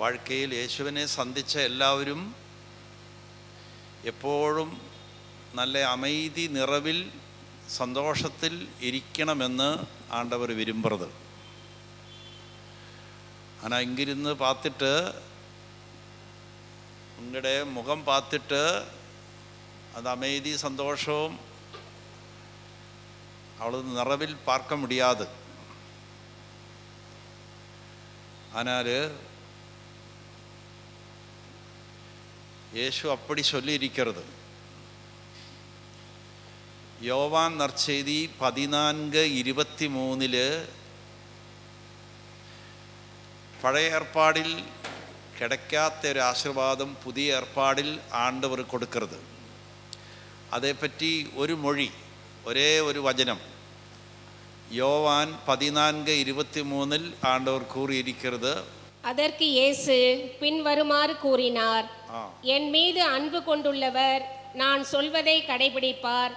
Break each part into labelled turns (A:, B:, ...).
A: வாழ்க்கையில் യേശുവിനെ സന്ധിച്ച എല്ലാവരും എപ്പോഴും നല്ല அமைதி നിറവിൽ സന്തോഷത്തിൽ ഇരിക്കണമെന്ന് ആണ്ടവർ വിരുമ്പുന്നത്. ஆனால் இங்கிருந்து பார்த்துட்டு உங்களுடைய முகம் பார்த்துட்டு அந்த அமைதி சந்தோஷம் அவ்வளவு நிறவில் பார்க்க முடியாது. ஆனால் യേശു அப்படி சொல்லி இருக்கிறது. യോവാൻ നற்செய்தி 14:23 പഴയ ഏർപ്പാടിൽ கிடைக்காத ഒരു ആശീർവാദം പുതിയ ഏർപ്പാടിൽ ആണ്ടവർ കൊടുക്കുന്നത്. അതേപ്പറ്റി ഒരു മൊഴി, ഒരേ ഒരു വചനം யோவான் 14:23 ஆண்டவர் கூறியிருக்கிறது.
B: அதற்கு இயேசு பின்வருமாறு கூறினார், என் மீது அன்பு கொண்டுள்ளவர் நான் சொல்வதை கடைபிடிப்பார்,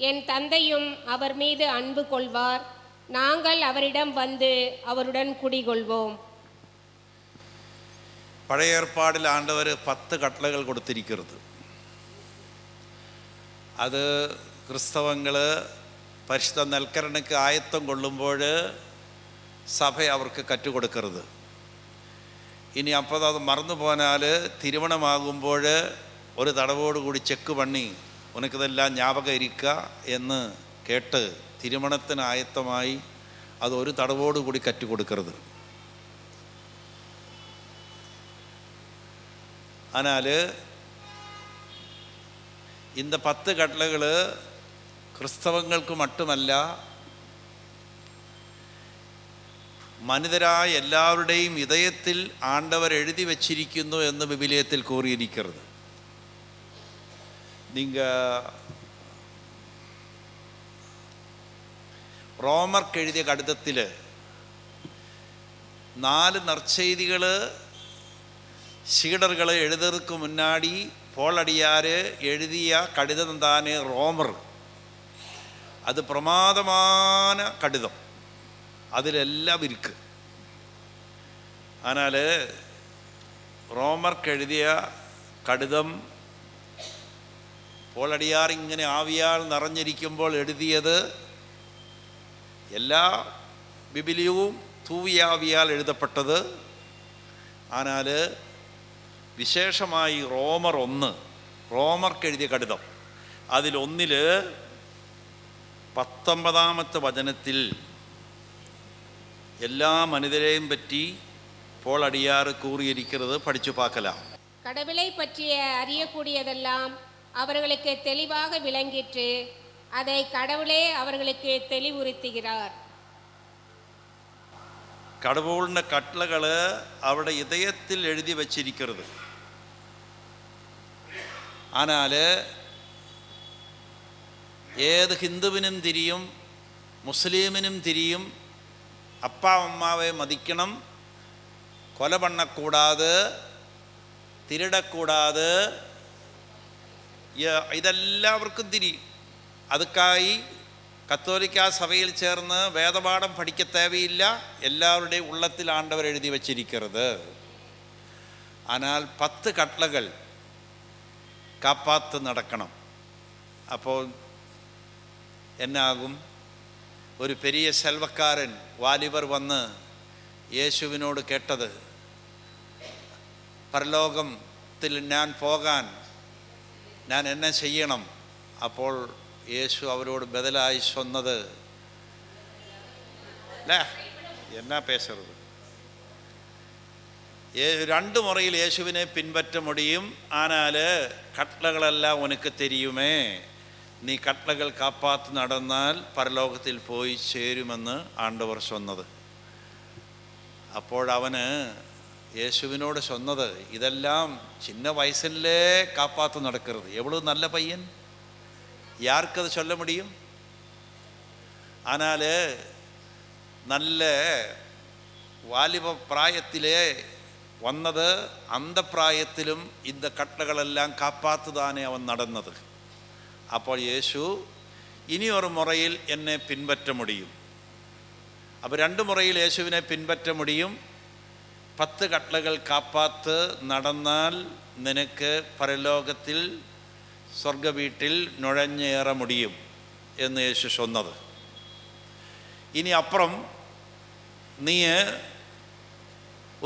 B: என் தந்தையும் அவர் மீது அன்பு கொள்வார், நாங்கள் அவரிடம் வந்து அவருடன் குடிகொள்வோம்.
A: പഴയ ഏർപ്പാടിൽ ആണ്ടവർ 10 കട്ടളകൾ കൊടുത്തിരിക്കുന്നത്. അത് ക്രിസ്തവങ്ങൾ പരിശുദ്ധ നെൽക്കരനുക്ക് ആയത്തം കൊള്ളുമ്പോൾ സഭ അവർക്ക് കറ്റുകൊടുക്കരുത്. ഇനി അപ്പോൾ അത് മറന്നു പോന്നാൽ തിരുവണമാകുമ്പോൾ ഒരു തടവോടുകൂടി ചെക്ക് പണി ഉനക്കിതെല്ലാം ஞாபகம் ഇരിക്കുക എന്ന് കേട്ട് തിരുമണത്തിന് ആയത്തമായി അത് ഒരു തടവോടുകൂടി കറ്റുകൊടുക്കരുത്. ஆனால் இந்த 10 கட்டளைகள் ക്രിസ്തവങ്ങൾക്ക് மட்டுമല്ല, മനിതരായ എല്ലാവരുടെയും இதயத்தில் ആണ്ടവർ എഴുതി വച്ചിരിക്കുന്നു എന്ന് വിവിലിയത്തിൽ കൂറിയിരിക്കുന്നത്. റോമർക്ക് എഴുതിയ കടിതത്തിൽ 4 നற்செய்திകൾ சீடர்களை எழுதுறதுக்கு முன்னாடி போலடியார் எழுதிய கடிதம் தானே ரோமர். அது பிரமாதமான கடிதம், அதிலெல்லாம் இருக்கு. ஆனால் ரோமർക്ക് എഴുതിയ കടിതം പോലടിയാർ ഇങ്ങനെ ആവിയാൽ നിറഞ്ഞിരിക്കുമ്പോൾ എഴുതിയത് എല്ലാ ബിബിലിയവും തൂവിയാവിയാൽ എഴുതപ്പെട്ടത്. ஆனால் വിശേഷമായി റോമർക്ക് എഴുതിയ കടിതം അതിലൊന്നിൽ 19 വചനത്തിൽ എല്ലാ മനിതരെയും പറ്റി പോൾ അടിയാർ கூறியிருக்கிறது படிச்சு பார்க்கலாம்.
B: கடவுளை பற்றிய அறியக்கூடியதெல்லாம் அவர்களுக்கு தெளிவாக விளங்கிற்று, அதை கடவுளே அவர்களுக்கு தெளிவுறுத்துகிறார்.
A: கடவுளின் கட்டளைகளை அவருடைய இதயத்தில் எழுதி வச்சிருக்கிறது. ஆனால் ഏത് ഹിന്ദുവിനും തിരിയും മുസ്ലിമിനും തിരിയും அப்பா அம்மாவை மதிக்கணும், கொலை பண்ணக்கூடாது, திருடக்கூடாது, ഇതെല്ലാവർക്കും തിരിയും. അതുക്കായി കത്തോലിക്ക സഭയിൽ ചേർന്ന് വേദപാഠം പഠിക്ക தேவைയില്ല, എല്ലാവരുടെയും ഉള്ളത്തിൽ ആണ്ടവർ എഴുതി വച്ചിരിക്കുന്നത്. ஆனால் 10 കട്ടളകൾ കാപ്പാത്ത് നടക്കണം. അപ്പോൾ എന്നാകും? ഒരു പെരിയ സെൽവക്കാരൻ വാലിബർ വന്ന് യേശുവിനോട് കേട്ടത്, പരലോകത്തിൽ ഞാൻ പോകാൻ ഞാൻ എന്നെ ചെയ്യണം. അപ്പോൾ യേശു അവരോട് ബദലായി சொன்னது, എന്നാ பேசுறது, 2 முறையில் യേശുവിനെ പിൻപറ്റ முடியும். ஆனால் கட்டளைகளெல்லாம் உனக்கு தெரியுமே, നീ കട്ടളകൾ കാപ്പാത്ത് നടന്നാൽ പരലോകത്തിൽ പോയി ചേരുമെന്ന് ആണ്ടവർ சொன்னது. അപ്പോഴവന് യേശുവിനോട് சொன்னது, ഇതെല്ലാം ചിന്ന വയസ്സിലേ കാപ്പാത്ത് നടക്കരുത്. എவ்வளவு நல்ல பையன், யாருக்கது சொல்ல முடியும்? ஆனால் நல்ல வாலிப பிராயத்திலே വന്നത്, அந்த പ്രായത്തിലും இந்த കട്ടളകളെല്ലാം കാപ്പാത്തുതാനേ അവൻ നടന്നത്. അപ്പോൾ യേശു ഇനി ഒരു മുറയിൽ എന്നെ പിൻപറ്റ മുടിയും. അപ്പോൾ 2 മുറയിൽ യേശുവിനെ പിൻപറ്റ മുടിയും. 10 കട്ടളകൾ കാപ്പാത്ത് നടന്നാൽ നിനക്ക് പരലോകത്തിൽ സ്വർഗ വീട്ടിൽ നുഴഞ്ഞേറ മുടിയും എന്ന് യേശു சொன்னது. ഇനി അപ്പുറം നീ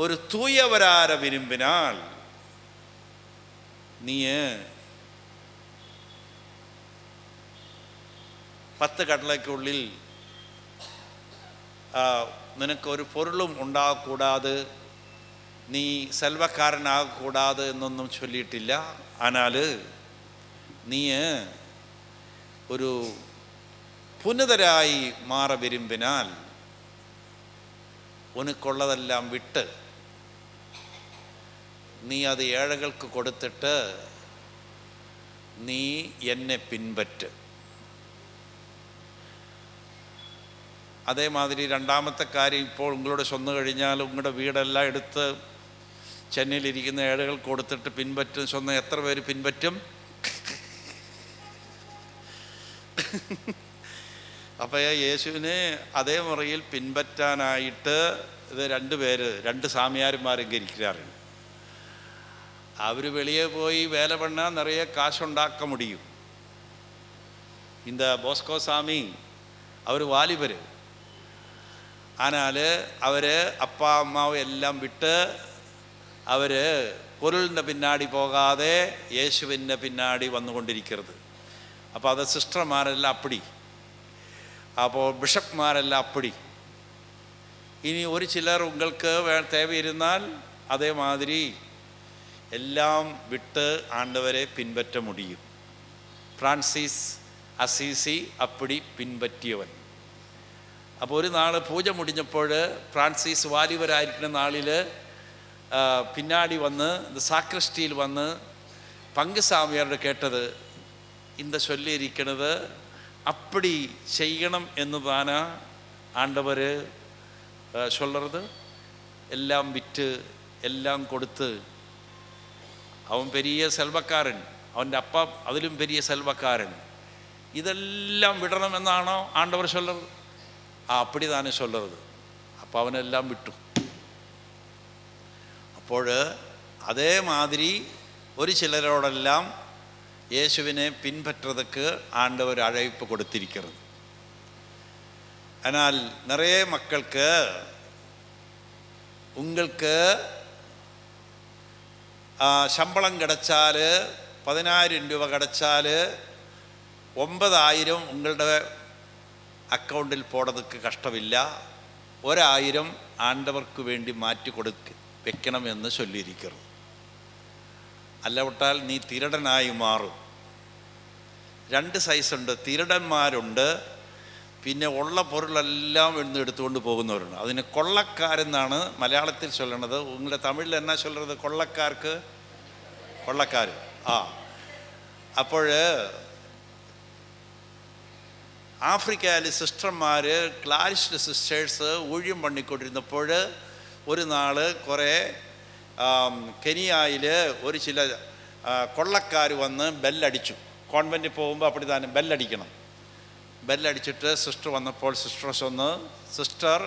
A: ഒരു തൂയവരാര വിരുമ്പിനാൽ നീ 10 കട്ടളയ്ക്കുള്ളിൽ നിനക്കൊരു പൊരുളും ഉണ്ടാകக்கூடாது, നീ സെൽവക്കാരനാകக்கூடாது എന്നൊന്നും ചൊല്ലിയിട്ടില്ല. ஆனால் നീ ഒരു പുനിതരായി മാറ വിരുമ്പിനാൽ ഉനക്കുള്ളതെല്ലാം വിട്ട് നീ അത് ഏഴകൾക്ക് കൊടുത്തിട്ട് നീ എന്നെ പിൻപറ്റ്. അതേമാതിരി രണ്ടാമത്തെ കാര്യം, ഇപ്പോൾ ഉങ്ങളോട് ചൊന്നു കഴിഞ്ഞാൽ ഉങ്ങളുടെ വീടെല്ലാം എടുത്ത് ചെന്നൈയിലിരിക്കുന്ന ഏഴകൾ കൊടുത്തിട്ട് പിൻപറ്റും ചൊന്ന എത്ര പേര് പിൻപറ്റും? അപ്പോൾ യേശുവിനെ അതേ മുറയിൽ പിൻപറ്റാനായിട്ട് ഇത് 2 പേര് 2 സാമിയാരന്മാരൊക്കെ ഇരിക്കാറ്. അവർ വെളിയെ പോയി വേല പണ്ണാൽ നിറയെ കാശുണ്ടാക്ക മുടിയും. இந்த ബോസ്കോ சாமி അവർ വാലിബർ. ஆனால் അവർ அப்பா அம்மாவை எல்லாம் விட்டு അവർ പൊരുളിൻ്റെ പിന്നാടി പോകാതെ യേശുവിൻ്റെ പിന്നാടി വന്നുകൊണ്ടിരിക്കുന്നത്. അപ്പോൾ അത് സിസ്റ്റർമാരെല്ലാം അപ്പടി, അപ്പോൾ ബിഷപ്പ്മാരെല്ലാം അപ്പടി. ഇനി ഒരു ചിലർ ഉങ്ങൾക്ക് തേവയിരുന്നാൽ അതേമാതിരി എല്ലാം വിട്ട് ആണ്ടവരെ പിൻപറ്റ മുടിയും. ഫ്രാൻസിസ് അസീസി അപ്പടി പിൻപറ്റിയവൻ. അപ്പോൾ ഒരു നാൾ പൂജ മുടിഞ്ഞപ്പോൾ ഫ്രാൻസിസ് വാലിബരായിരിക്കുന്ന നാളിൽ പിന്നാടി വന്ന് സാക്രിസ്റ്റിയിൽ വന്ന് പങ്കുസ്വാമിയാരോട് കേട്ടത് இந்த ചൊല്ലിയിരിക്കുന്നത് அப்படி செய்யணும் എന്നതാണ് ആണ്ടവർ சொல்றது. എല്ലാം വിറ്റ് എല്ലാം കൊടുത്ത്, അവൻ പെരിയ സെൽവക്കാരൻ, അവൻ്റെ അപ്പ അതിലും പെരിയ സെൽവക്കാരൻ, ഇതെല്ലാം വിടണമെന്നാണോ ആണ്ടവർ ചൊല്ലത്? அப்படி தானே சொல்கிறது. അപ്പോൾ അവനെല്ലാം വിട്ടു. അപ്പോൾ അതേമാതിരി ഒരു ചിലരോടെല്ലാം യേശുവിനെ പിൻപற்றதுக்கு ஆண்டவர் அழைப்பு கொடுத்திருக்கிறது. ஆனால் நிறைய மக்களுக்கு உங்களுக்கு ശമ്പളം കിടച്ചാൽ 10,000 രൂപ കിടച്ചാൽ 9,000 ഉങ്ങളുടെ അക്കൗണ്ടിൽ പോടതുക്ക് കഷ്ടമില്ല, 1,000 ആണ്ടവർക്ക് വേണ്ടി മാറ്റി വെക്കണമെന്ന് ചൊല്ലിയിരിക്കുന്നു. അല്ല വിട്ടാൽ നീ തിരടനായി മാറും. 2 സൈസുണ്ട്. തിരടന്മാരുണ്ട്, പിന്നെ ഉള്ള പൊരുളെല്ലാം എടുത്തുകൊണ്ട് പോകുന്നവരുണ്ട്. അതിന് കൊള്ളക്കാരെന്നാണ് മലയാളത്തിൽ ചൊല്ലണത്. ഉങ്ങളുടെ തമിഴിൽ എന്നാ ചൊല്ലുന്നത്? കൊള്ളക്കാർക്ക് കൊള്ളക്കാർ. അപ്പോൾ ആഫ്രിക്കയിൽ സിസ്റ്റർമാർ, ക്ലാരിസ്റ്റ് സിസ്റ്റേഴ്സ് ഊഴിയം പണിക്കൊണ്ടിരുന്നപ്പോൾ ഒരു നാൾ കുറേ കെനിയയിൽ ഒരു ചില കൊള്ളക്കാർ വന്ന് ബെല്ലടിച്ചു. കോൺവെൻറ്റിൽ പോകുമ്പോൾ അപ്പടി തന്നെ ബെല്ലടിക്കണം. ബെല്ലടിച്ചിട്ട് സിസ്റ്റർ വന്നപ്പോൾ സിസ്റ്റർ ചൊന്ന്, സിസ്റ്റർ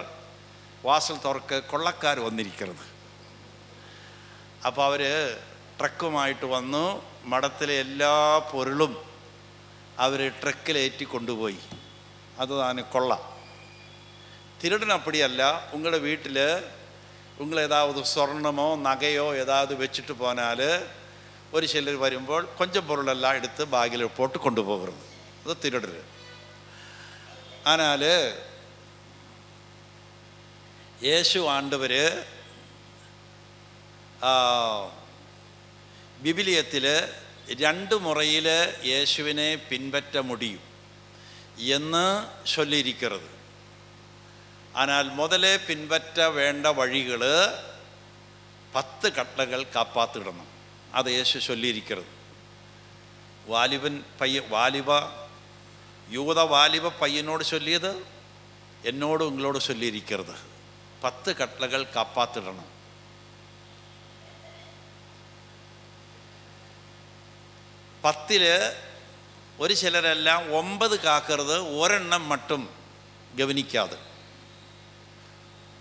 A: വാസൽ തുറക്ക്, കൊള്ളക്കാർ വന്നിരിക്കുന്നത്. അപ്പോൾ അവർ ട്രക്കുമായിട്ട് വന്നു. മഠത്തിലെ എല്ലാ പൊരുളും അവർ ട്രക്കിലേറ്റി കൊണ്ടുപോയി. അതുതാണ് കൊള്ള. திருடன் அப்படியல்ல. உங்களோட வீட்டில் உங்களை ஏதாவது சொர்ணமோ நகையோ ஏதாவது வச்சுட்டு போனால் ஒரு சிலர் வரும்போது கொஞ்சம் பொருளெல்லாம் எடுத்து பாகில் போட்டு கொண்டு போகிறது, அது திருடுறது. ஆனால் യേശു ആണ്ടവർ ബിബിലിയത്തിൽ 2 മുറയിൽ യേശുവിനെ പിൻപറ്റ മുടിയും എന്ന് ചൊല്ലിയിരിക്കുന്നത്. ஆனால் முதலே பின்பற்ற வேண்ட வழிகள் 10 கட்டளைகள் காப்பாற்றிடணும். அதை இயேசு சொல்லியிருக்கிறது. யூத வாலிப பையனோடு சொல்லியது என்னோடு உங்களோடு சொல்லியிருக்கிறது. 10 கட்டளைகள் காப்பாற்றிடணும். பத்தில் ஒரு சிலரெல்லாம் 9 காக்கிறது, ஒரெண்ணம் மட்டும் கவனிக்காது.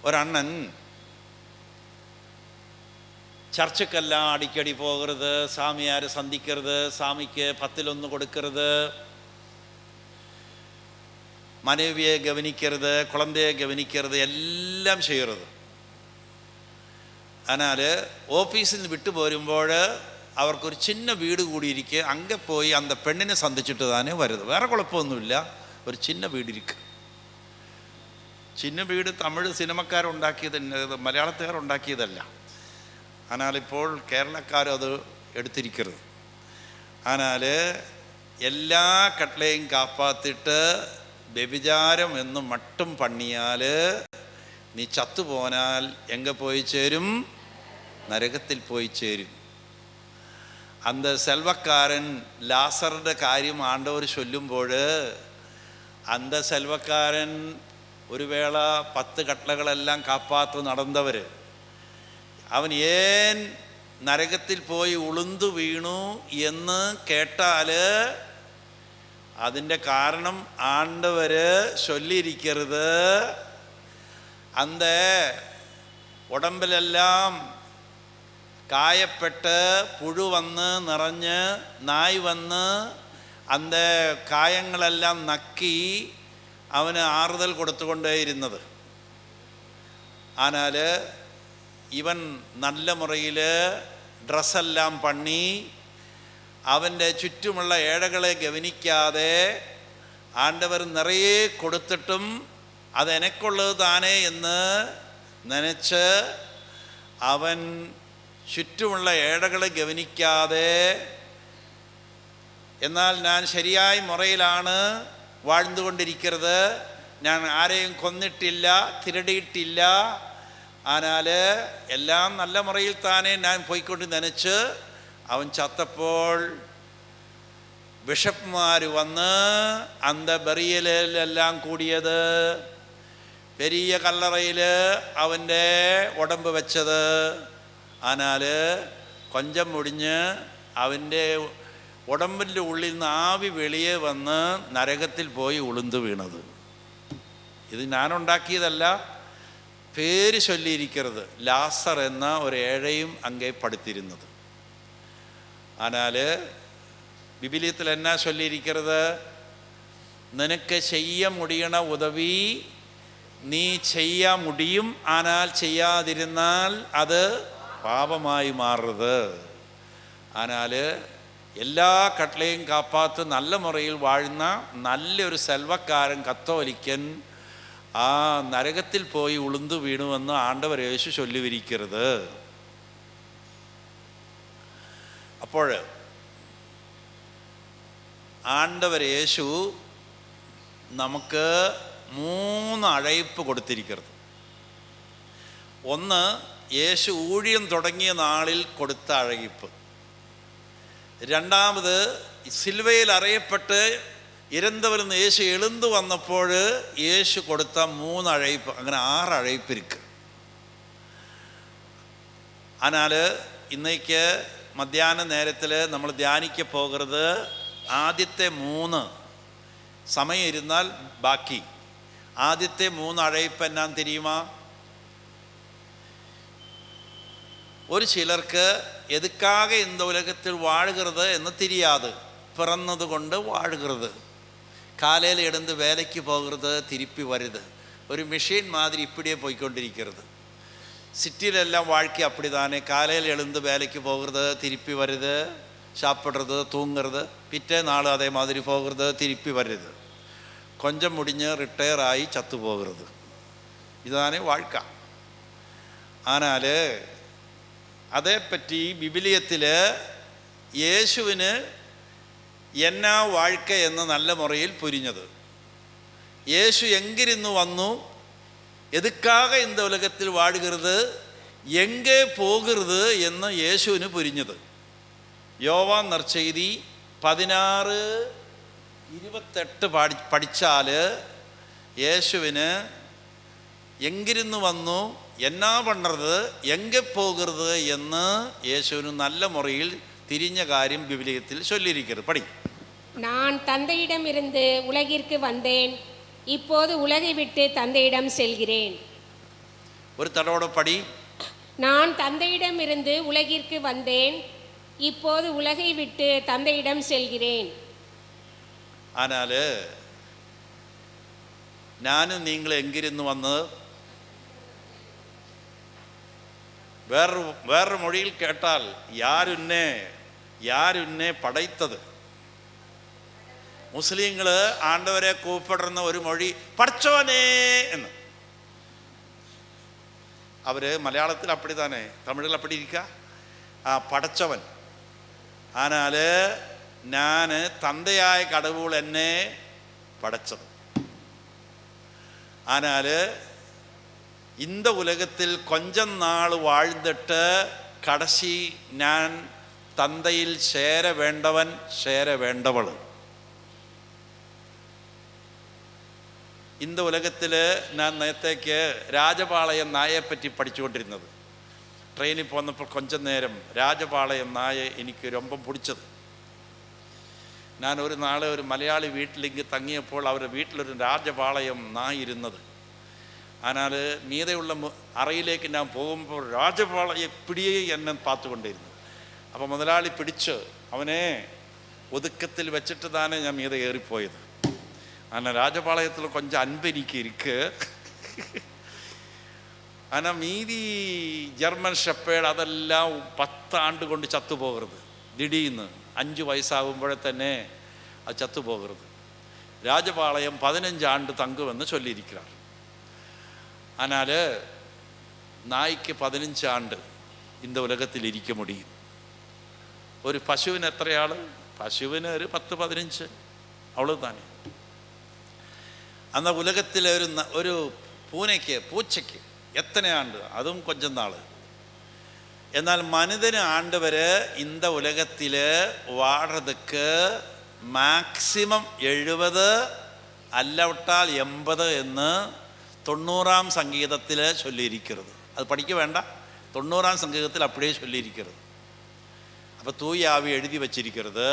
A: ഒരണ്ണൻ சர்ச்சுக்கெல்லாம் அடிக்கடி போகிறது, சாமியார் சந்திக்கிறது, சாமிக்கு 10 கொடுக்கறது, மனைவியை கவனிக்கிறது, குழந்தையை கவனிக்கிறது, എല്ലാം ചെയ്യുന്നത്. എന്നാൽ ഓഫീസിൽ നിന്ന് വിട്ടു പോരുമ്പോൾ അവർക്കൊരു ചിന്ന വീട് കൂടിയിരിക്കുക, അങ്ങെ പോയി അന്ത പെണ്ണിനെ സന്ധിച്ചിട്ട് താനേ വരുന്നത്. വേറെ കുഴപ്പമൊന്നുമില്ല, ഒരു ചിന്ന വീടിരിക്കുക. ചിന്ന വീട് തമിഴ് സിനിമക്കാരുണ്ടാക്കിയത്, മലയാളത്തുകാരുണ്ടാക്കിയതല്ല. ആനാലിപ്പോൾ കേരളക്കാരും അത് എടുത്തിരിക്കരുത്. ஆனால் എല്ലാ കട്ടളയും കാപ്പാത്തിട്ട് വ്യഭിചാരം എന്ന് മട്ടും പണിയാൽ നീ ചത്തുപോനാൽ എങ്ക പോയി ചേരും? നരകത്തിൽ പോയി ചേരും. அந்த செல்வக்காரன் ലാസറുടെ കാര്യം ആണ്ടവർ ചൊല്ലുമ്പോൾ அந்த செல்வக்காരൻ ഒരു വേള 10 കട്ടളകളെല്ലാം കാപ്പാത്ത് നടന്നവർ, അവൻ ഏൻ നരകത്തിൽ പോയി ഉളുന്തു വീണു എന്ന് കേട്ടാൽ അതിൻ്റെ കാരണം ആണ്ടവർ ചൊല്ലിയിരിക്കരുത്. அந்த ഉടമ്പിലെല്ലാം കായപ്പെട്ട് പുഴു വന്ന് നിറഞ്ഞ് നായ് വന്ന് அந்த കായങ്ങളെല്ലാം നക്കി അവന് ആറുതൽ കൊടുത്തുകൊണ്ടേയിരുന്നത്. ஆனால் ഇവൻ നല്ല മുറയിൽ ഡ്രസ്സെല്ലാം പണി അവൻ്റെ ചുറ്റുമുള്ള ഏഴകളെ ഗവനിക്കാതെ ആണ്ടവർ നിറയെ കൊടുത്തിട്ടും അതെനക്കുള്ളത് താനേ എന്ന് നനച്ച് അവൻ ചുറ്റുമുള്ള ഏഴകളെ ഗവനിക്കാതെ, എന്നാൽ ഞാൻ ശരിയായ മുറയിലാണ് വാഴ്ന്നുകൊണ്ടിരിക്കുന്നത്, ഞാൻ ആരെയും കൊന്നിട്ടില്ല, തിരടിയിട്ടില്ല, ஆனால் എല്ലാം നല്ല മുറയിൽ താനേ ഞാൻ പോയിക്കൊണ്ട് നനച്ച് അവൻ ചത്തപ്പോൾ ബിഷപ്പ്മാർ വന്ന് അന്ത ബറിയലെല്ലാം കൂടിയത്, പെരിയ കല്ലറയിൽ അവൻ്റെ ഉടമ്പ് വെച്ചത്. ஆனால் കൊഞ്ചം മുടിഞ്ഞ് അവൻ്റെ ഉടമ്പിൻ്റെ ഉള്ളിൽ നിന്ന് ആവി വെളിയെ വന്ന് നരകത്തിൽ പോയി ഉളുന്തു വീണത്. ഇത് ഞാനുണ്ടാക്കിയതല്ല, പേര് ചൊല്ലിയിരിക്കരുത്. ലാസർ എന്ന ഒരു ഏഴയും അങ്ങേ പടുത്തിരുന്നത്. ஆனால் വിബിലിയത്തിൽ എന്നാ ചൊല്ലിയിരിക്കരുത്? നിനക്ക് ചെയ്യാൻ മുടിയണ ഉദവി നീ ചെയ്യാൻ മുടിയും, ஆனால் ചെയ്യാതിരുന്നാൽ അത് പാപമായി മാറരുത്. ஆனால் എല്ലാ കട്ടളയും കാപ്പാത്ത് നല്ല മുറയിൽ വാഴുന്ന നല്ലൊരു സെൽവക്കാരൻ കത്തോലിക്കൻ ആ നരകത്തിൽ പോയി ഉളുന്തു വീണുവെന്ന് ആണ്ടവർ യേശു ചൊല്ലിവിരിക്കരുത്. അപ്പോൾ ആണ്ടവർ യേശു നമുക്ക് 3 അഴയിപ്പ് കൊടുത്തിരിക്കരുത്. ഒന്ന്, യേശു ഊഴിയം തുടങ്ങിയ നാളിൽ കൊടുത്ത അഴയിപ്പ്. രണ്ടാമത്, സിൽവയിൽ അറിയപ്പെട്ട് ഇരന്തവരിൽ നിന്ന് യേശു എഴുന്നു വന്നപ്പോൾ യേശു കൊടുത്ത 3 അഴയിപ്പ്. അങ്ങനെ 6 അഴയിപ്പ് ഇരിക്കുക. ஆனால் ഇന്നേക്ക് മധ്യാഹ്ന നേരത്തിൽ നമ്മൾ ധ്യാനിക്ക പോകരുത്. ആദ്യത്തെ 3 സമയം ഇരുന്നാൽ ബാക്കി ആദ്യത്തെ 3 അഴയിപ്പ് എന്നാന്ന് தெரியுமா? ഒരു ചിലർക്ക് എതുക്കാക இந்த உலகத்தில் വാഴുகிறது എന്ന് தெரியாது. പിറന്നത് കൊണ്ട് വാഴുகிறது. കാലയിൽ എഴുந்து വേലയ്ക്ക് പോകരുത്, തിരുപ്പി വരുത്. ഒരു മെഷീൻ മാതിരി ഇപ്പിടിയെ പോയിക്കൊണ്ടിരിക്കരുത്. സിറ്റിയിലെല്ലാം വാഴ്ക്കை அப்படிதானே. കാലയിൽ എഴുந்து വേലയ്ക്ക് പോകരുത്, തിരുപ്പി വരുത്, சாப்பிட்றது, தூங்குறது, പിറ്റേ നാൾ അതേമാതിരി പോകരുത്, തിരുപ്പി വരുത്. കൊഞ്ചം മുടിഞ്ഞ് റിട്ടയറായി ചത്തുപോകരുത്. ഇതാണ് വാഴ്ക്ക. ஆனால் അതേപ്പറ്റി ബിബിലിയത്തിൽ യേശുവിന് എന്നാ വാഴ്ക്ക എന്ന് നല്ല മുറയിൽ പുരിഞ്ഞത്. യേശു എങ്കിരുന്നു വന്നു, എതുക്കാക இந்த ഉലകത്തിൽ വാഴുകരുത്, എങ്കേ പോകരുത് എന്ന് യേശുവിന് പുരിഞ്ഞത്. യോവാൻ നற்செய்தி 16:28 പഠിച്ചാൽ യേശുവിന് എങ്കിരുന്നു വന്നു, എന്നാ പണ്ണത്, എങ്കെ പോകരുത് എന്ന് യേശുവിന് നല്ല മുറയിൽ തിരിഞ്ഞ കാര്യം ബിബിലിയത്തിൽ ചൊല്ലിയിരിക്കരുത്. പടി.
B: நான் தந்தையிடமிருந்து உலகிற்கு வந்தேன், இப்போது உலகை விட்டு தந்தையிடம் செல்கிறேன்.
A: ഒരു തടവോടെ പടി.
B: நான் தந்தையிடமிருந்து உலகிற்கு வந்தேன், இப்போது உலகை விட்டு தந்தையிடம் செல்கிறேன்.
A: ஆனால் ഞാനും നിങ്ങൾ എങ്കിരുന്ന് വന്നത് വേറൊരു മൊഴിയിൽ കേട്ടാൽ യാരുന്നെ പടയ്ത്തത്. മുസ്ലിങ്ങൾ ആണ്ടവരെ കൂപ്പിടുന്ന ഒരു മൊഴി പടച്ചോനേ എന്ന്. അവർ മലയാളത്തിൽ അപ്പടി തന്നെ, തമിഴിൽ അപ്പടി ഇരിക്ക പടച്ചവൻ. ஆனால் ഞാൻ തന്തയായ കടവുൾ എന്നെ പടച്ചത്. ஆனால் இந்த உலகத்தில் கொஞ்சம் நாள் வாழ்ந்துட்டு கடைசி நான் தந்தையில் சேர வேண்டவன், சேர வேண்டவள். இந்த உலகத்தில் நான் നേരത്തേക്ക് രാജപാളയം നായയെപ്പറ്റി പഠിച്ചുകൊണ്ടിരുന്നത്. ട്രെയിനിൽ പോന്നപ്പോൾ കൊഞ്ചം നേരം രാജപാളയം നായ എനിക്ക് രൊമ്പം പിടിച്ചത്. ഞാൻ ഒരു നാളെ ഒരു മലയാളി വീട്ടിലേക്ക് തങ്ങിയപ്പോൾ അവരുടെ വീട്ടിലൊരു രാജപാളയം നായ ഇരുന്നത്. ஆனால் மீதையுள்ள അറയിലേക്ക് ഞാൻ പോകുമ്പോൾ രാജപാളയെ പിടിയെ എന്നെ പാത്തുകൊണ്ടിരുന്നു. അപ്പോൾ മുതലാളി പിടിച്ച് അവനെ ഒതുക്കത്തിൽ വെച്ചിട്ട് തന്നെ ഞാൻ മീതെ ഏറിപ്പോയത്. ஆனால் ராஜபாளையத்தில் கொஞ்சம் அன்பு எனக்கு இருக்கு. ஆனால் மீதி ஜெர்மன் ஷெப்பேர்ഡ് അതെല്ലാം 10 ആണ്ട് കൊണ്ട് ചത്തുപോകരുത്. ദിടീന്ന് 5 വയസ്സാകുമ്പോഴേ തന്നെ അത് ചത്തുപോകരുത്. രാജപാളയം 15 ആണ്ട് തങ്കുമെന്ന് ചൊല്ലിയിരിക്കുകയാണ്. ஆனால் നായ്ക്ക് 15 ആണ്ട് இந்த உலகத்தில் இருக்க முடியும். ഒരു പശുവിന് എത്രയാൾ? പശുവിന് ഒരു 10-15 അவ்வளவுதானே. அந்த உலகத்தில் ഒരു പൂച്ചയ്ക്ക് എത്ര ആണ്ട്? അതും കൊഞ്ചം നാൾ. എന്നാൽ മനുഷ്യന് ആണ്ടവർ இந்த உலகத்தில் വാഴறதுக்கு മാക്സിമം 70 അല്ലവിട്ടാൽ 80 എന്ന് 90ஆம் சங்கீதத்தில் சொல்லியிருக்கிறது. அது படிக்க வேண்டாம், 90ஆம் சங்கீதத்தில் அப்படியே சொல்லியிருக்கிறது. அப்போ தூய ஆவி எழுதி வச்சிருக்கிறது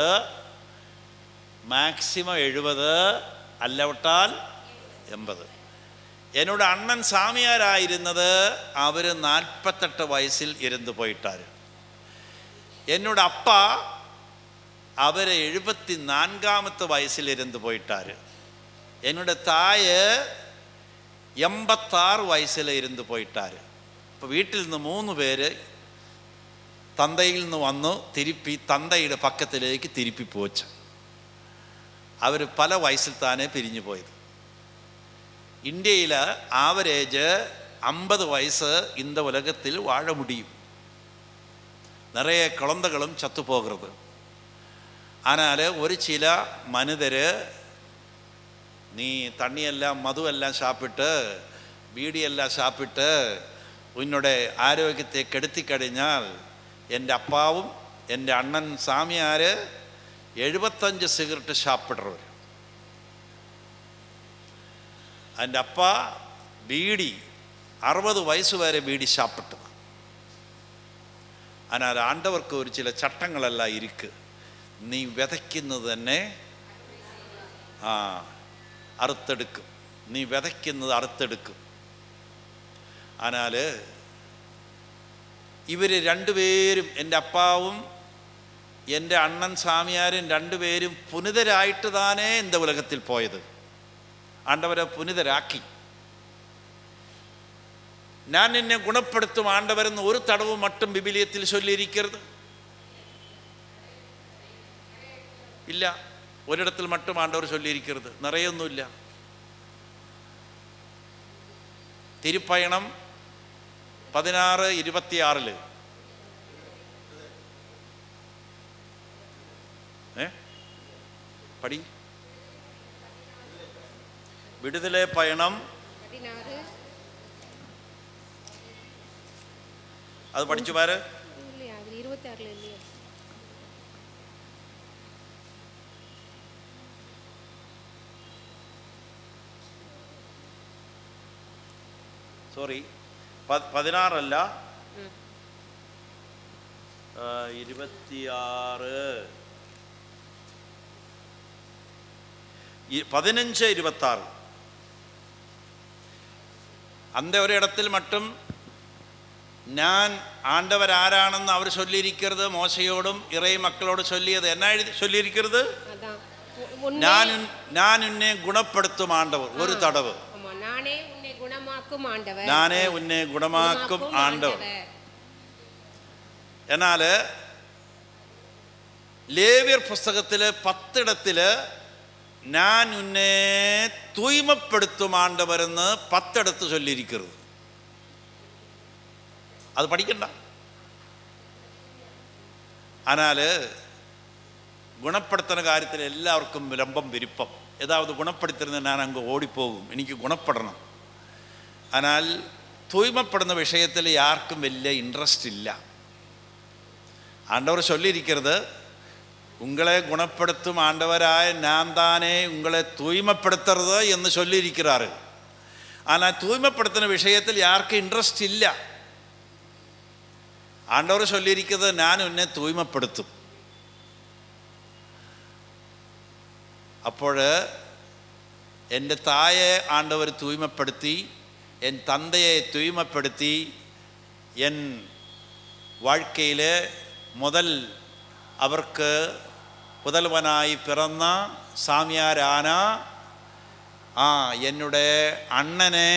A: മാക്സിമം 70 അല്ലവിട്ടാൽ 80. എന്നോട് അണ്ണൻ സാമിയാരായിരുന്നത് അവർ 48 വയസ്സിൽ ഇരുന്ന് പോയിട്ടാര്. എന്നോട് അപ്പ അവർ 74ാമത്തെ വയസ്സിൽ ഇരുന്ന് പോയിട്ടാര്. എന്നോട് തായ് 86 വയസ്സിൽ ഇരുന്ന് പോയിട്ടാര്. അപ്പോൾ വീട്ടിൽ നിന്ന് 3 പേര് തന്തയിൽ നിന്ന് വന്നു തിരുപ്പി തന്തയുടെ പക്കത്തിലേക്ക് തിരുപ്പി പോച്ച്. അവർ പല വയസ്സിൽ താനേ പിരിഞ്ഞു പോയത്. ഇന്ത്യയിൽ ആവറേജ് 50 വയസ്സ് இந்த உலகத்தில் வாழ முடியும். நிறைய குழந்தைகளும் சத்து போகிறது. ஆனால் ஒரு சில மனிதர் நீ தண்ணியெல்லாம் மதுவெல்லாம் சாப்பிட்டு பீடியெல்லாம் சாப்பிட்டு உன்னுடைய ആരോഗ്യത്തെ കെടുത്തി കഴിഞ്ഞാൽ, എൻ്റെ അപ്പാവും എൻ്റെ അണ്ണൻ സാമിയാർ 75 സിഗരറ്റ് சாப்பிட்றவர். എൻ്റെ അപ്പ ബീഡി 60 വയസ്സ് വരെ ബീഡി சாப்பிட்டது. ஆனால் ஆண்டவருக்கு ஒரு சில சட்டங்களெல்லாம் இருக்கு. നീ വിതയ്ക്കുന്നത് തന്നെ അറുത്തെടുക്കും. നീ വിതയ്ക്കുന്നത് അറുത്തെടുക്കും. ஆனால் ഇവർ രണ്ടുപേരും, എൻ്റെ അപ്പാവും എൻ്റെ അണ്ണൻ സാമിയാരും രണ്ടുപേരും പുനിതരായിട്ട് താനേ இந்த ഉലകത്തിൽ പോയത്. ആണ്ടവരെ പുനിതരാക്കി. ഞാൻ നിന്നെ ഗുണപ്പെടുത്തും ആണ്ടവരെന്ന് ഒരു തടവ് മട്ടും ബിബിലിയത്തിൽ ചൊല്ലിയിരിക്കരുത്. ഇല്ല, ഒരിടത്തിൽ മട്ടും ആണ്ടവർ ചൊല്ലിയിരിക്കരുത്. നിറയൊന്നുമില്ല. തിരുപ്പയണം 16:26 പടി. വിടുതലെ പയണം അത് പഠിച്ചു പാര്. സോറി, 16 അല്ല, 26, 15:26. அந்த ஒரு இடத்தில் மட்டும் நான் ஆண்டவர் ஆராണെന്ന് அவர் சொல்லியிருக்கிறது. மோசையோடும் இறை மக்களோடு சொல்லியது என்ன சொல்லியிருக்கிறது? நான் உன்னை குணப்படுத்தும் ஆண்டவர். ஒரு தடவை
B: நானே உன்னை குணமாக்கும் ஆண்டவர்,
A: நானே உன்னை குணமாக்கும் ஆண்டவர். എന്നാൽ ലേവ്യർ പുസ്തകത്തിൽ 10 ഞാൻ ഉന്നെ തൂയ്മപ്പെടുത്തും ആണ്ടവരെന്ന് 10 ചൊല്ലിയിരിക്കുന്നത്. അത് പഠിക്കണ്ട. ஆனால் குணப்படுத்துகிற காரியத்தில் எல்லாருக்கும் ரொம்ப விருப்பம். ஏதாவது குணப்படுத்திருந்தேன் நான் அங்கே ஓடிப்போகும், എനിക്ക് குணப்படணும். ஆனால் தூய்மைப்படுന്ന விஷயத்தில் யாருக்கும் വലിയ இன்ட்ரெஸ்ட் இல்லை. ஆண்டவர் சொல்லியிருக்கிறது, உங்களை குணப்படுத்தும் ஆண்டவராய நான் தானே உங்களை தூய்மைப்படுத்துறது എന്ന് சொல்லியிருக்கிறாரு. ஆனால் தூய்மைப்படுத்துகிற விஷயத்தில் யாருக்கும் இன்ட்ரெஸ்ட் இல்லை. ஆண்டவர் சொல்லியிருக்கிறது, நான் உன்னை தூய்மைப்படுத்தும். അപ്പോൾ എൻ്റെ തായെ ആണ്ടവർ തൂയ്മപ്പെടുത്തി, എൻ തന്തയെ തൂയ്മപ്പെടുത്തി, എൻ வாழ்க்கைയിൽ അവർക്ക് പുതൽവനായി പിറന്ന സാമ്യാരാന എന്നുടെ അണ്ണനെ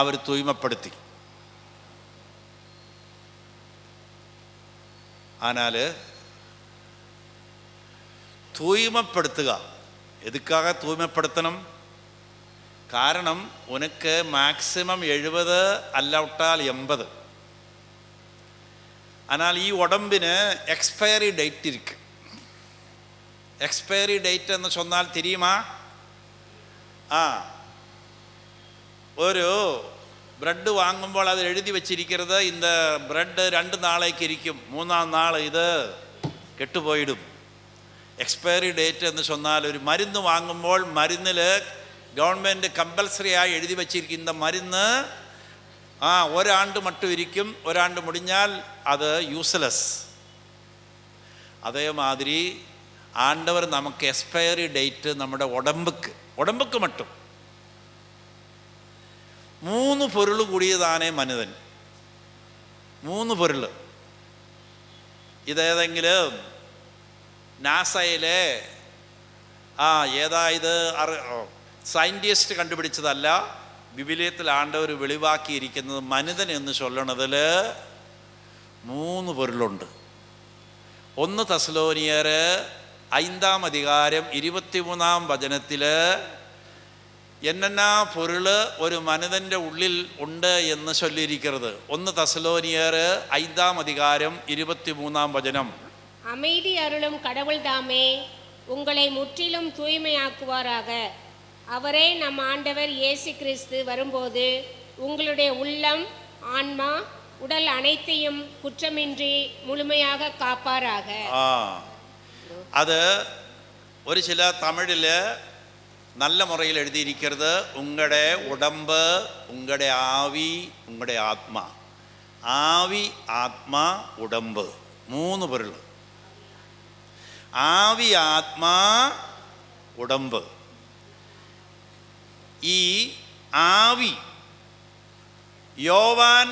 A: അവർ തൂയ്മപ്പെടുത്തി. ஆனால் தூய்மைப்படுத்துക, எதுக்காக தூய்மைப்படுத்தணும்? കാരണം உனக்கு മാക്സിമം 70 അല്ലാവിട്ടാൽ 80. ஆனால் ഈ ഉടമ്പിന് എക്സ്പയറി ഡേറ്റ് ഇരിക്ക്. എക്സ്പയറി ഡേറ്റ് എന്ന് சொன்னால் தெரியுமா? ഒരു ബ്രെഡ് വാങ്ങുമ്പോൾ അത് എഴുതി വെച്ചിരിക്കുന്നത്, இந்த ബ്രെഡ് 2 നാളേക്ക് ഇരിക്കും, 3-ാം നാൾ ഇത് കെട്ടുപോയിടും. എക്സ്പയറി ഡേറ്റ് എന്ന് சொன்னால் ഒരു മരുന്ന് വാങ്ങുമ്പോൾ മരുന്നിൽ ഗവൺമെൻറ് കമ്പൽസറി ആയി എഴുതി വച്ചിരിക്കുന്ന മരുന്ന് ഒരാണ്ട് മട്ടും ഇരിക്കും, ഒരാണ്ട് മുടിഞ്ഞാൽ അത് യൂസ്ലെസ്. അതേമാതിരി ആണ്ടവർ നമുക്ക് എക്സ്പയറി ഡേറ്റ് നമ്മുടെ ഉടമ്പുക്ക് മട്ടും 3 പൊരുൾ കൂടിയതാണേ മനുതൻ. 3 പൊരുൾ. ഇതേതെങ്കിലും നാസയിലെ ഏതായത് സയൻറ്റിസ്റ്റ് കണ്ടുപിടിച്ചതല്ല. ബിബിലിയത്തിൽ ആണ്ടവർ വെളിവാക്കിയിരിക്കുന്നത് മനുതൻ എന്ന് ചൊല്ലണതിൽ 3 പൊരുളുണ്ട്. 1 തെസ്സലോനിയർ 5-ാം അധികാരം 23-ാം വചനത്തിൽ என்னென்னா பொருள் ஒரு மனிதൻ്റെ ഉള്ളിൽ ഉണ്ട് എന്ന് ചൊല്ലിയിരിക്കുന്നത്. 1 തെസ്സലോനിയർ 5-ാം അധികാരം 23-ാം വചനം.
B: அமைதி அருளும் கடவுள் தாமே உங்களை முற்றிலும் தூய்மையாக்குவாராக. அவரே நம் ஆண்டவர் இயேசு கிறிஸ்து வரும்போது உங்களுடைய உள்ளம், ஆன்மா, உடல் அனைத்தையும் குற்றமின்றி முழுமையாக காப்பாராக.
A: அது ஒரு சில தமிழில் நல்ல முறையில் எழுதியிருக்கிறது. உங்களுடைய உடம்பு, உங்களுடைய ஆவி, உங்களுடைய ஆத்மா. ஆவி, ஆத்மா, உடம்பு 3 பொருள். ஆவி, ஆத்மா, உடம்பு. ഈ ആവി യോവാൻ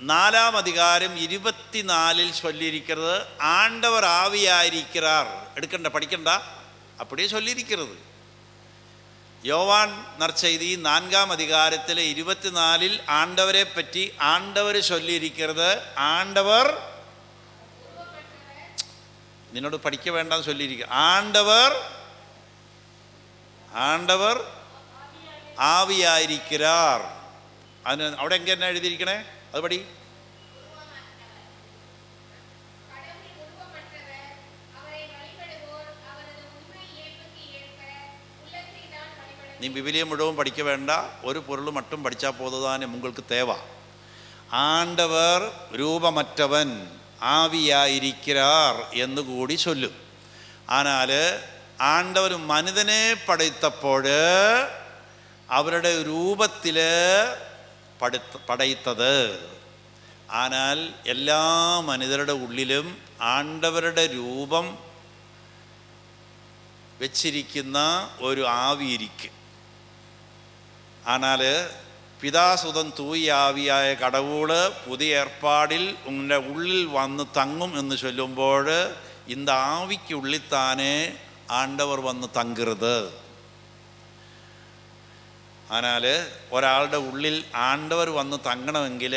A: 4-ാം അധികാരം 24-ൽ ചൊല്ലിയിരിക്കുന്നത് ആണ്ടവർ ആവിയായിരിക്കാർ. എടുക്കണ്ട, പഠിക്കണ്ട, அப்படியே ചൊല്ലിയിരിക്കുന്നത്. யோவாൻ நற்செய்தி 4-ാം അധികാരത്തിൽ 24-ൽ ആണ്ടവരെ പറ്റി ആണ്ടവർ ചൊല്ലിയിരിക്കുന്നത് ആണ്ടവർ, നിന്നോട് പഠിക്ക വേണ്ടെന്ന് ചൊല്ലിയിരിക്കുക. ആണ്ടവർ ആവിയായിരിക്കാർ. അതിന് അവിടെ എങ്ങനെ എഴുതിയിരിക്കണേ? അത് പടി. நீ விவிலியம் முழுவதும் படிக்க வேண்டாம், ஒரு பொருள் மட்டும் படித்தா போதுதான் உங்களுக்கு தேவை. ஆண்டவர் ரூபமற்றவன் ஆவியாயிருக்கிறார் എന്ന് കൂടി ചൊല്ലും. ஆனால் ആണ്ടവർ മനുതനെ പടയ്ത്തപ്പോൾ അവരുടെ രൂപത്തിൽ പടയ്ത്തത്. ஆனால் എല്ലാ മനുഷ്യരുടെ ഉള്ളിലും ആണ്ടവരുടെ രൂപം വെച്ചിരിക്കുന്ന ഒരു ആവിയിരിക്കും. ஆனால் പിതാസുതൻ തൂയാവിയായ കടവുള് പുതിയ ഏർപ്പാടിൽ ഉങ്ങളുടെ ഉള്ളിൽ വന്ന് തങ്ങും എന്ന് ചൊല്ലുമ്പോൾ இந்த ആവിക്കുള്ളിത്താനേ ആണ്ടവർ വന്ന് തങ്കരുത്. അതിനാൽ ഒരാളുടെ ഉള്ളിൽ ആണ്ടവർ വന്ന് തങ്ങണമെങ്കിൽ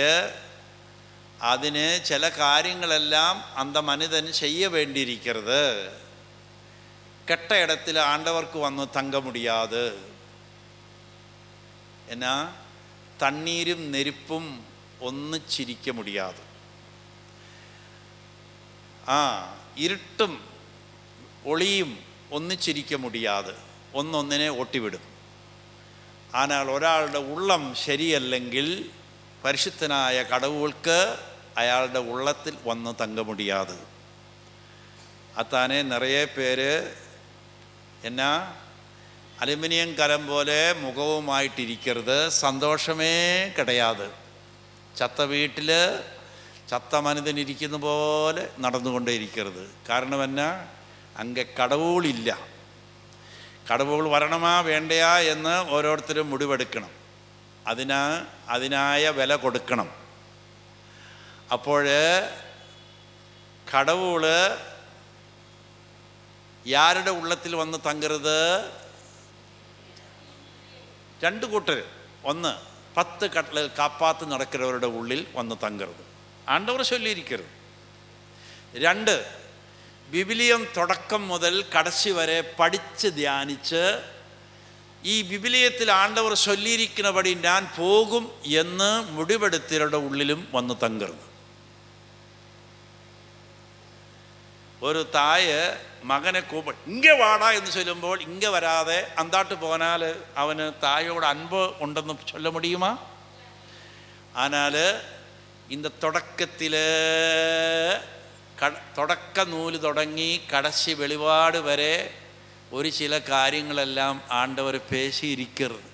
A: അതിന് ചില കാര്യങ്ങളെല്ലാം அந்த மனிதன் செய்ய வேண்டியிருக்கிறது. கெட்ட இடத்துல ஆண்டவருக்கு வந்து தங்க முடியாது. ஏன்னா தண்ணீரும் நெருப்பும் ஒன்னிச்சிரிக்க முடியாது. ഇരുട്ടും ഒളിയും ഒന്നിച്ചിരിക്ക முடியாது. ഒന്നൊന്നിനെ ഒട്ടിവിടും. ஆனால் ഒരാളുടെ ഉള്ളം ശരിയല്ലെങ്കിൽ പരിശുദ്ധനായ കടവുൾക്ക് അയാളുടെ ഉള്ളത്തിൽ വന്ന് തങ്ക முடியாது. അത്താനെ നിറയെ പേര് എന്നാ അലുമിനിയം കലം പോലെ മുഖവുമായിട്ടിരിക്കരുത്. സന്തോഷമേ കിടയാതെ ചത്ത വീട്ടിൽ ചത്ത മനുഷ്യനിരിക്കുന്ന പോലെ നടന്നുകൊണ്ടേയിരിക്കരുത്. കാരണം എന്നാ അങ്ങ് കടവുകളില്ല. കടവുകൾ വരണമാ വേണ്ടയാ എന്ന് ഓരോരുത്തരും മുടിവെടുക്കണം. അതിനായ വില കൊടുക്കണം. അപ്പോൾ കടവുകൾ യാരുടെ ഉള്ളത്തിൽ വന്ന് തങ്കരുത്? രണ്ട് കൂട്ടർ. ഒന്ന് 10 കട്ടളകൾ കാപ്പാത്ത് നടക്കുന്നവരുടെ ഉള്ളിൽ വന്ന് തങ്കരുത്. ആണ്ടവർ ചൊല്ലിയിരിക്കരുത്. 2 വിബിലിയം തുടക്കം മുതൽ കടശി വരെ പഠിച്ച് ധ്യാനിച്ച് ഈ വിബിലിയത്തിൽ ആണ്ടവർ ചൊല്ലിയിരിക്കുന്നപടി ഞാൻ പോകും എന്ന് മുടിവെടുത്തവരുടെ ഉള്ളിലും വന്ന് തങ്കരുത്. ഒരു തായ് മകനെ ഇങ്ങ വാടാ എന്ന് ചൊല്ലുമ്പോൾ ഇങ്ങ വരാതെ അന്താട്ട് പോനാൽ അവന് തായോട് അൻപ് ഉണ്ടെന്ന് ചൊല്ല മുടിയുമാ? ஆனால் இந்த தொடக்கத்தில் തുടക്ക നൂല് തുടങ്ങി കടശി വെളിപാട് വരെ ഒരു ചില കാര്യങ്ങളെല്ലാം ആണ്ടവർ പേശിയിരിക്കരുത്.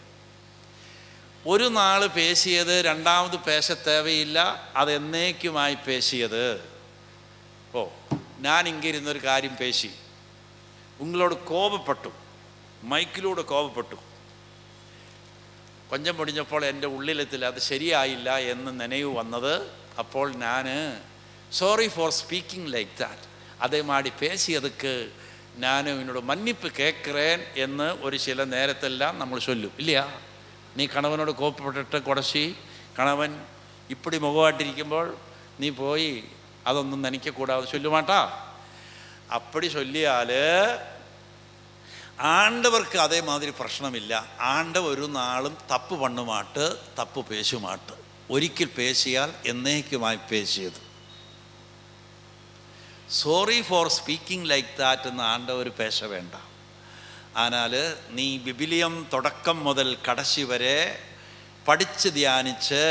A: ഒരു നാൾ പേശിയത് രണ്ടാമത് പേശ തേവയില്ല. അത് എന്നേക്കുമായി പേശിയത്. ഞാൻ ഇങ്ങിരുന്നൊരു കാര്യം പേശി ഉങ്ങളോട് കോപപ്പെട്ടു, മൈക്കിലൂടെ കോപപ്പെട്ടു. കൊഞ്ചം പൊടിഞ്ഞപ്പോൾ എൻ്റെ ഉള്ളിലെത്തിൽ അത് ശരിയായില്ല എന്ന് നനവ് വന്നത്. അപ്പോൾ ഞാൻ sorry for speaking like that, അതേ മാടി പേശിയതുക്ക് ഞാൻ ഇവനോട് മன்னிப்பு കേൾக்கிறேன் എന്ന് ഒരു ചില നേരത്തെല്ലാം നമ്മൾ ചൊല്ലും ഇല്ലയാ? നീ കണവനോട് കോപപ്പെട്ടിട്ട് കുടശി കണവൻ ഇപ്പടി മുഖമായിട്ടിരിക്കുമ്പോൾ നീ പോയി അതൊന്നും നനയ്ക്കക്കൂടാതെ ചൊല്ലുമാട്ടാ. അപ്പടി ചൊല്ലിയാൽ ആണ്ടവർക്ക് അതേമാതിരി പ്രശ്നമില്ല. ആണ്ടവർ ഒരു നാളും തപ്പ് പണ്ണുമാട്ട് തപ്പ് പേശുമാട്ട്. ഒരിക്കൽ പേശിയാൽ എന്നേക്കുമായി പേശിയത്. Sorry for speaking like that എന്ന് ആണ്ടവർ പേശ വേണ്ട. ஆனால் നീ വിബിലിയം തുടക്കം മുതൽ കടശി വരെ പഠിച്ച് ധ്യാനിച്ച്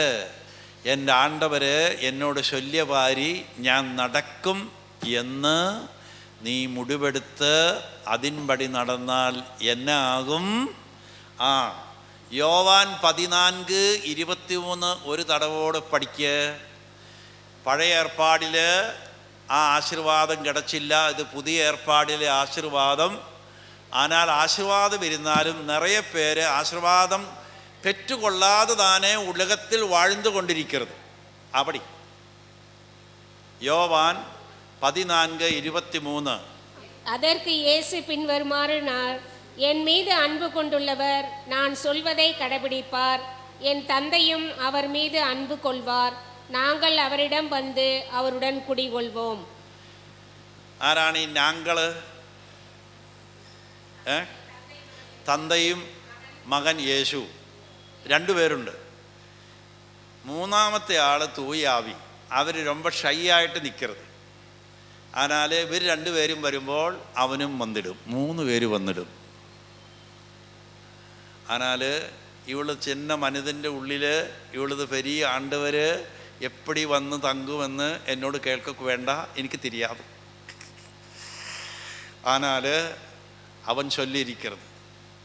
A: എൻ്റെ ആണ്ടവർ എന്നോട് ചൊല്ലിയവാരി ഞാൻ നടക്കും എന്ന് നീ മുടിവെടുത്ത് അതിൻപടി നടന്നാൽ എന്നെ ആകും. യോവാൻ 14:23 ഒരു തടവോട് പഠിക്ക്. പഴയ ഏർപ്പാടിൽ ആ ആശീർവാദം കിടച്ചില്ല. ഇത് പുതിയ ഏർപ്പാടിലെ ആശീർവാദം. ஆனால் ആശീർവാദം ഇരുന്നാലും നിറയെ പേര് ആശീർവാദം പെറ്റുകൊള്ളാതെ താനേ ഉലകത്തിൽ വാഴ്ന്നുകൊണ്ടിരിക്കരുത്. അപ്പടി யோவான் 14:23.
B: அதற்கு இயேசு பின்வருமாறு என் மீது அன்பு கொண்டுள்ளவர் நான் சொல்வதை கடைபிடிப்பார். என் தந்தையும் அவர் மீது அன்பு கொள்வார். நாங்கள் அவரிடம் வந்து அவருடன் குடிகொள்வோம்.
A: ആരാണ് ഈ ഞങ്ങൾ? തന്തയും മകൻ യേശു, രണ്ടുപേരുണ്ട്. മൂന്നാമത്തെ ആൾ തൂയാവി. അവർ ரொம்ப ഷൈ ആയിട്ട് നിൽക്കരുത്. ஆனால் ഇവർ രണ്ടുപേരും വരുമ്പോൾ അവനും വന്നിടും. 3 പേര് വന്നിടും. ஆனால் ഇവള് ചിന്ന മനുഷ്യൻ്റെ ഉള്ളിൽ ഇവളത് പെരിയ ആണ്ടവർ എപ്പടി വന്ന് തങ്കുമെന്ന് എന്നോട് കേൾക്കൊക്കെ വേണ്ട, എനിക്ക് തിരിയാതെ. ஆனால் അവൻ ചൊല്ലിയിരിക്കരുത്.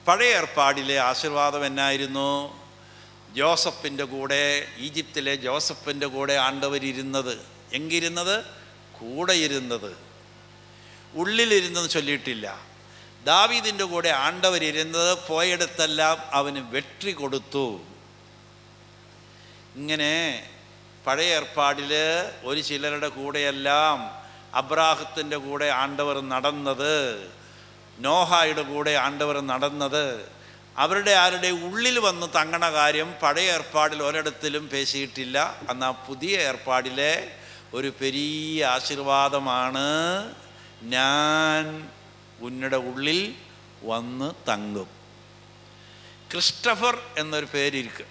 A: പഴയ ഏർപ്പാടിലെ ആശീർവാദം എന്നായിരുന്നു? ജോസഫിൻ്റെ കൂടെ, ഈജിപ്തിലെ ജോസഫിൻ്റെ കൂടെ ആണ്ടവരിരുന്നത്. എങ്കിരുന്നത്? കൂടെ ഇരുന്നത്. ഉള്ളിലിരുന്നെന്ന് ചൊല്ലിയിട്ടില്ല. ദാവീദിൻ്റെ കൂടെ ആണ്ടവരിരുന്നത് പോയിടത്തെല്ലാം അവന് വെற்றி കൊടുത്തു. ഇങ്ങനെ പഴയ ഏർപ്പാടിൽ ഒരു ചിലരുടെ കൂടെയെല്ലാം അബ്രാഹത്തിൻ്റെ കൂടെ ആണ്ടവർ നടന്നത്, നോഹായുടെ കൂടെ ആണ്ടവർ നടന്നത്, അവരുടെ ആരുടെ ഉള്ളിൽ വന്ന് തങ്ങണ കാര്യം പഴയ ഏർപ്പാടിൽ ഒരിടത്തിലും പേശിയിട്ടില്ല. എന്നാൽ പുതിയ ഏർപ്പാടിലെ ഒരു പെരിയ ആശീർവാദമാണ്, ഞാൻ ഉന്നയുടെ ഉള്ളിൽ വന്ന് തങ്ങും. ക്രിസ്റ്റഫർ എന്നൊരു പേരിരിക്കും.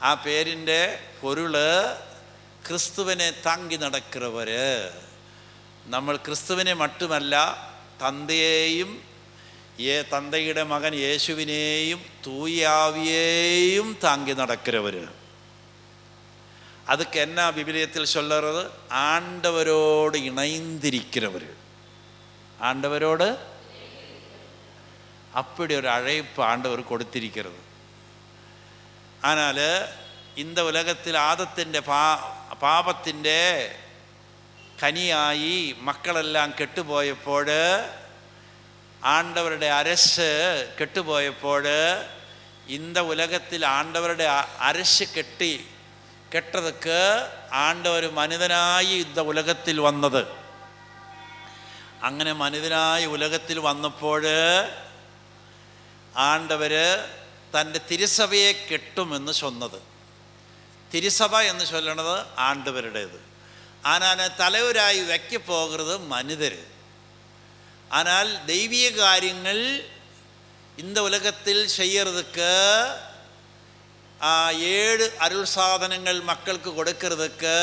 A: ആ പേരിൻ്റെ പൊരുള് ക്രിസ്തുവിനെ താങ്ങി നടക്കുന്നവർ. നമ്മൾ ക്രിസ്തുവിനെ മറ്റുമല്ല, തന്തയെയും തന്തയുടെ മകൻ യേശുവിനെയും തൂയാവിയെയും താങ്ങി നടക്കുന്നവർ. அதுக்கு என்ன விவிலியத்தில் சொல்லுறது? ஆண்டவரோடு இணைந்திருக்கிறவர். ஆண்டவரோடு அப்படி ஒரு அழைப்பு ஆண்டவர் கொடுத்திருக்கிறது. ஆனால் இந்த உலகத்தில் ആദത്തിൻ്റെ പാപത്തിൻ്റെ കനിയായി മക്കളെല്ലാം കെട്ടുപോയപ്പോൾ, ആണ്ടവരുടെ അരശ് കെട്ടുപോയപ്പോൾ, இந்த உலகத்தில் ஆண்டவருடைய அரசு കെട്ടതൊക്കെ ആണ്ടവർ മനിതനായി இந்த ഉലകത്തിൽ വന്നത്. അങ്ങനെ മനിതനായി ഉലകത്തിൽ വന്നപ്പോൾ ആണ്ടവർ തൻ്റെ തിരുസഭയെ കെട്ടുമെന്ന് ചൊന്നത്. തിരുസഭ എന്ന് ചൊല്ലണത് ആണ്ടവരുടേത്. ஆனால் தலைவராയി வைக்கப்போகிறது மனிதர். ஆனால் தெய்வீக காரியங்கள் இந்த உலகத்தில் செய்யறதுக்கு 7 അരുൾ സാധനങ്ങൾ മക്കൾക്ക് കൊടുക്കുന്നതൊക്കെ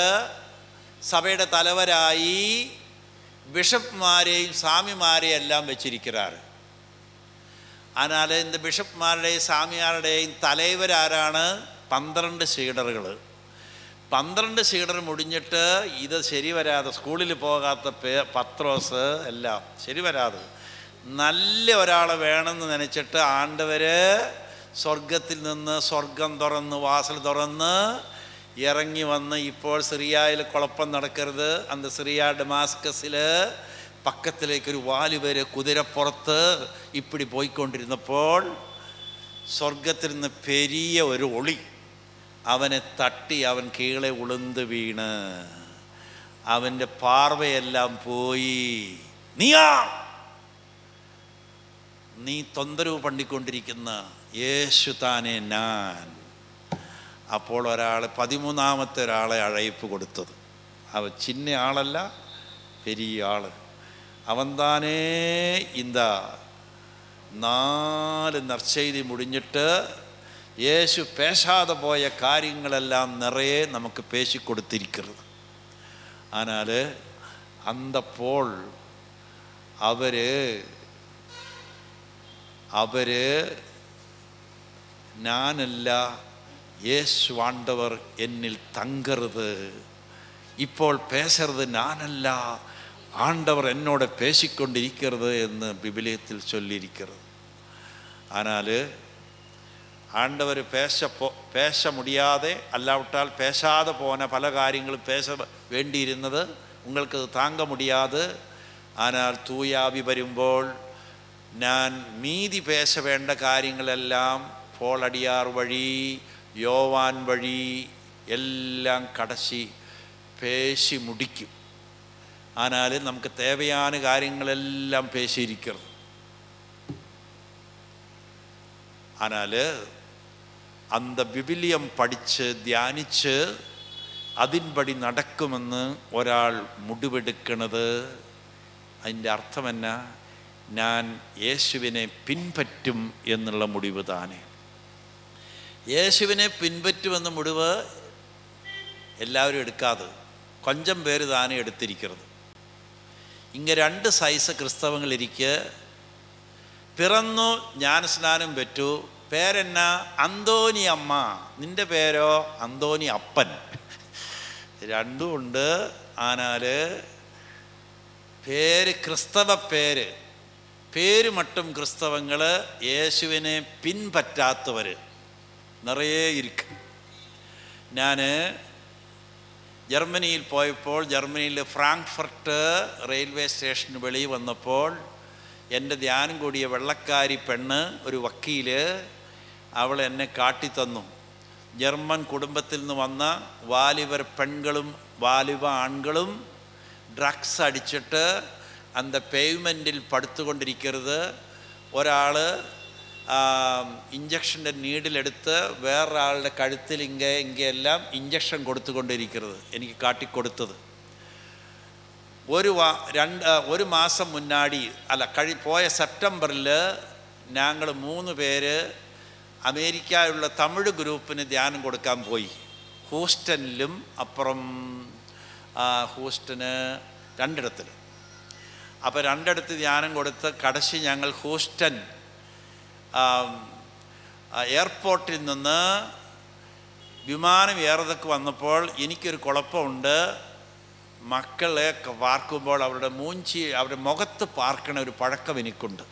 A: സഭയുടെ തലവരായി ബിഷപ്പ്മാരെയും സ്വാമിമാരെയും എല്ലാം വെച്ചിരിക്കുകയാണ്. ஆனால் இந்த ബിഷപ്പ്മാരുടെയും സ്വാമിമാരുടെയും തലവരാരാണ്? 12 സീഡറുകൾ. 12 സീഡർ മുടിഞ്ഞിട്ട് ഇത് ശരി വരാതെ, സ്കൂളിൽ പോകാത്ത പത്രോസ് എല്ലാം ശരി വരാതെ നല്ല ഒരാളെ വേണമെന്ന് നനച്ചിട്ട് ആണ്ടവർ സ്വർഗത്തിൽ നിന്ന് സ്വർഗം തുറന്ന് വാസൽ തുറന്ന് ഇറങ്ങി വന്ന്, ഇപ്പോൾ സിറിയയിൽ കുഴപ്പം നടക്കരുത്, അന്ത സിറിയ ഡമാസ്കസിൽ പക്കത്തിലേക്കൊരു വാലുവരെ കുതിരപ്പുറത്ത് ഇപ്പിടി പോയിക്കൊണ്ടിരുന്നപ്പോൾ സ്വർഗത്തിൽ നിന്ന് പെരിയ ഒരു ഒളി അവനെ തട്ടി, അവൻ കീഴെ ഉളുந்து വീണ് അവൻ്റെ പാർവയെല്ലാം പോയി. നീ തൊന്തരവ് പണിക്കൊണ്ടിരിക്കുന്ന യേശു താനേ ഞാൻ. അപ്പോൾ ഒരാളെ 13ാമത്തെ ഒരാളെ അഴയിപ്പ് കൊടുത്തത്. അവൻ ചിന്ന ആളല്ല, പെരിയ ആള്. അവൻ താനേ இந்த 4 നற்செய்தி മുടിഞ്ഞിട്ട് യേശു പേശാതെ പോയ കാര്യങ്ങളെല്ലാം നിറയെ നമുക്ക് പേശിക്കൊടുത്തിരിക്കുന്നത്. ஆனால் അന്തപ്പോൾ അവര് ഞാനല്ല, യേശു ആണ്ടവർ എന്നിൽ തങ്കരുത്, ഇപ്പോൾ പേശരുത്, ഞാനല്ല, ആണ്ടവർ എന്നോട് പേശിക്കൊണ്ടിരിക്കരുത് എന്ന് വിവിലിയത്തിൽ ചൊല്ലിയിരിക്കുന്നത്. ஆனால் ஆண்டவர் பேச முடியாതെ அல்லாவிட்டால் பேசாத போன பல காரியங்களும் பேச வேண்டியிருந்தது, உங்களுக்கு அது தாங்க முடியாது. ஆனால் தூயாவி വരുമ്പോൾ ഞാൻ மீதி பேச வேண்ட കാര്യങ്ങളെല്ലാം പോളടിയാർ വഴി യോവാൻ വഴി എല്ലാം കടശി പേശി മുടിക്കും. ആനാലും നമുക്ക് தேவையான കാര്യങ്ങളെല്ലാം പേശിയിരിക്കണം. ஆனால் அந்த விவிலியம் படித்து தியானித்து അതിൻപടി നടക്കുമെന്ന് ഒരാൾ മുടിവെടുക്കുന്നത്, അതിൻ്റെ അർത്ഥം എന്നാ? ഞാൻ യേശുവിനെ പിൻപറ്റും എന്നുള്ള മുടിവ് താനേ. യേശുവിനെ പിൻപറ്റുമെന്ന മുടിവ് എല്ലാവരും എടുക്കാതെ കൊഞ്ചം പേര് താനേ എടുത്തിരിക്കുന്നത്. ഇങ്ങനെ 2 സൈസ് ക്രിസ്തവങ്ങളിരിക്കെ പിറന്നു, ജ്ഞാനസ്നാനം പെറ്റു, പേരെന്നാ? അന്തോനി അമ്മ. നിൻ്റെ പേരോ? അന്തോനി അപ്പൻ. രണ്ടും ഉണ്ട്. ஆனால் പേര് ക്രിസ്തവ പേര് മട്ടും ക്രിസ്തവങ്ങൾ യേശുവിനെ പിൻപറ്റാത്തവർ നിറയെ ഇരിക്കും. ഞാൻ ജർമ്മനിയിൽ പോയപ്പോൾ, ജർമ്മനിയിൽ ഫ്രാങ്ക്ഫർട്ട് റെയിൽവേ സ്റ്റേഷന് വെളിയിൽ വന്നപ്പോൾ എൻ്റെ ധ്യാനം കൂടിയ വെള്ളക്കാരി പെണ്ണ്, ഒരു വക്കീല്, അവൾ എന്നെ കാട്ടിത്തന്നു. ജർമ്മൻ കുടുംബത്തിൽ നിന്ന് വന്ന വാലിബർ പെൺകളും വാലിബ ആൺകളും ഡ്രഗ്സ് അടിച്ചിട്ട് அந்த പേയ്മെൻറ്റിൽ പടുത്തുകൊണ്ടിരിക്കരുത്. ഒരാൾ ഇഞ്ചക്ഷൻ്റെ നീഡിലെടുത്ത് വേറൊരാളുടെ കഴുത്തിൽ ഇങ്ങെയെല്ലാം ഇഞ്ചക്ഷൻ കൊടുത്തുകൊണ്ടിരിക്കരുത്. എനിക്ക് കാട്ടിക്കൊടുത്തത് ഒരു മാസം മുന്നാടി പോയ സെപ്റ്റംബറിൽ ഞങ്ങൾ 3 പേര് അമേരിക്കയിലുള്ള തമിഴ് ഗ്രൂപ്പിന് ധ്യാനം കൊടുക്കാൻ പോയി. ഹൂസ്റ്റണിലും അപ്പുറം ഹൂസ്റ്റന് 2 ഇടത്തിൽ. അപ്പോൾ 2 ഇടത്ത് ധ്യാനം കൊടുത്ത് കടശി ഞങ്ങൾ ഹൂസ്റ്റൺ എയർപോർട്ടിൽ നിന്ന് വിമാനം ഏറതൊക്കെ വന്നപ്പോൾ എനിക്കൊരു കുഴപ്പമുണ്ട്. മക്കളെ പാർക്കുമ്പോൾ അവരുടെ മുഖത്ത് പാർക്കണ ഒരു പഴക്കം എനിക്കുണ്ട്.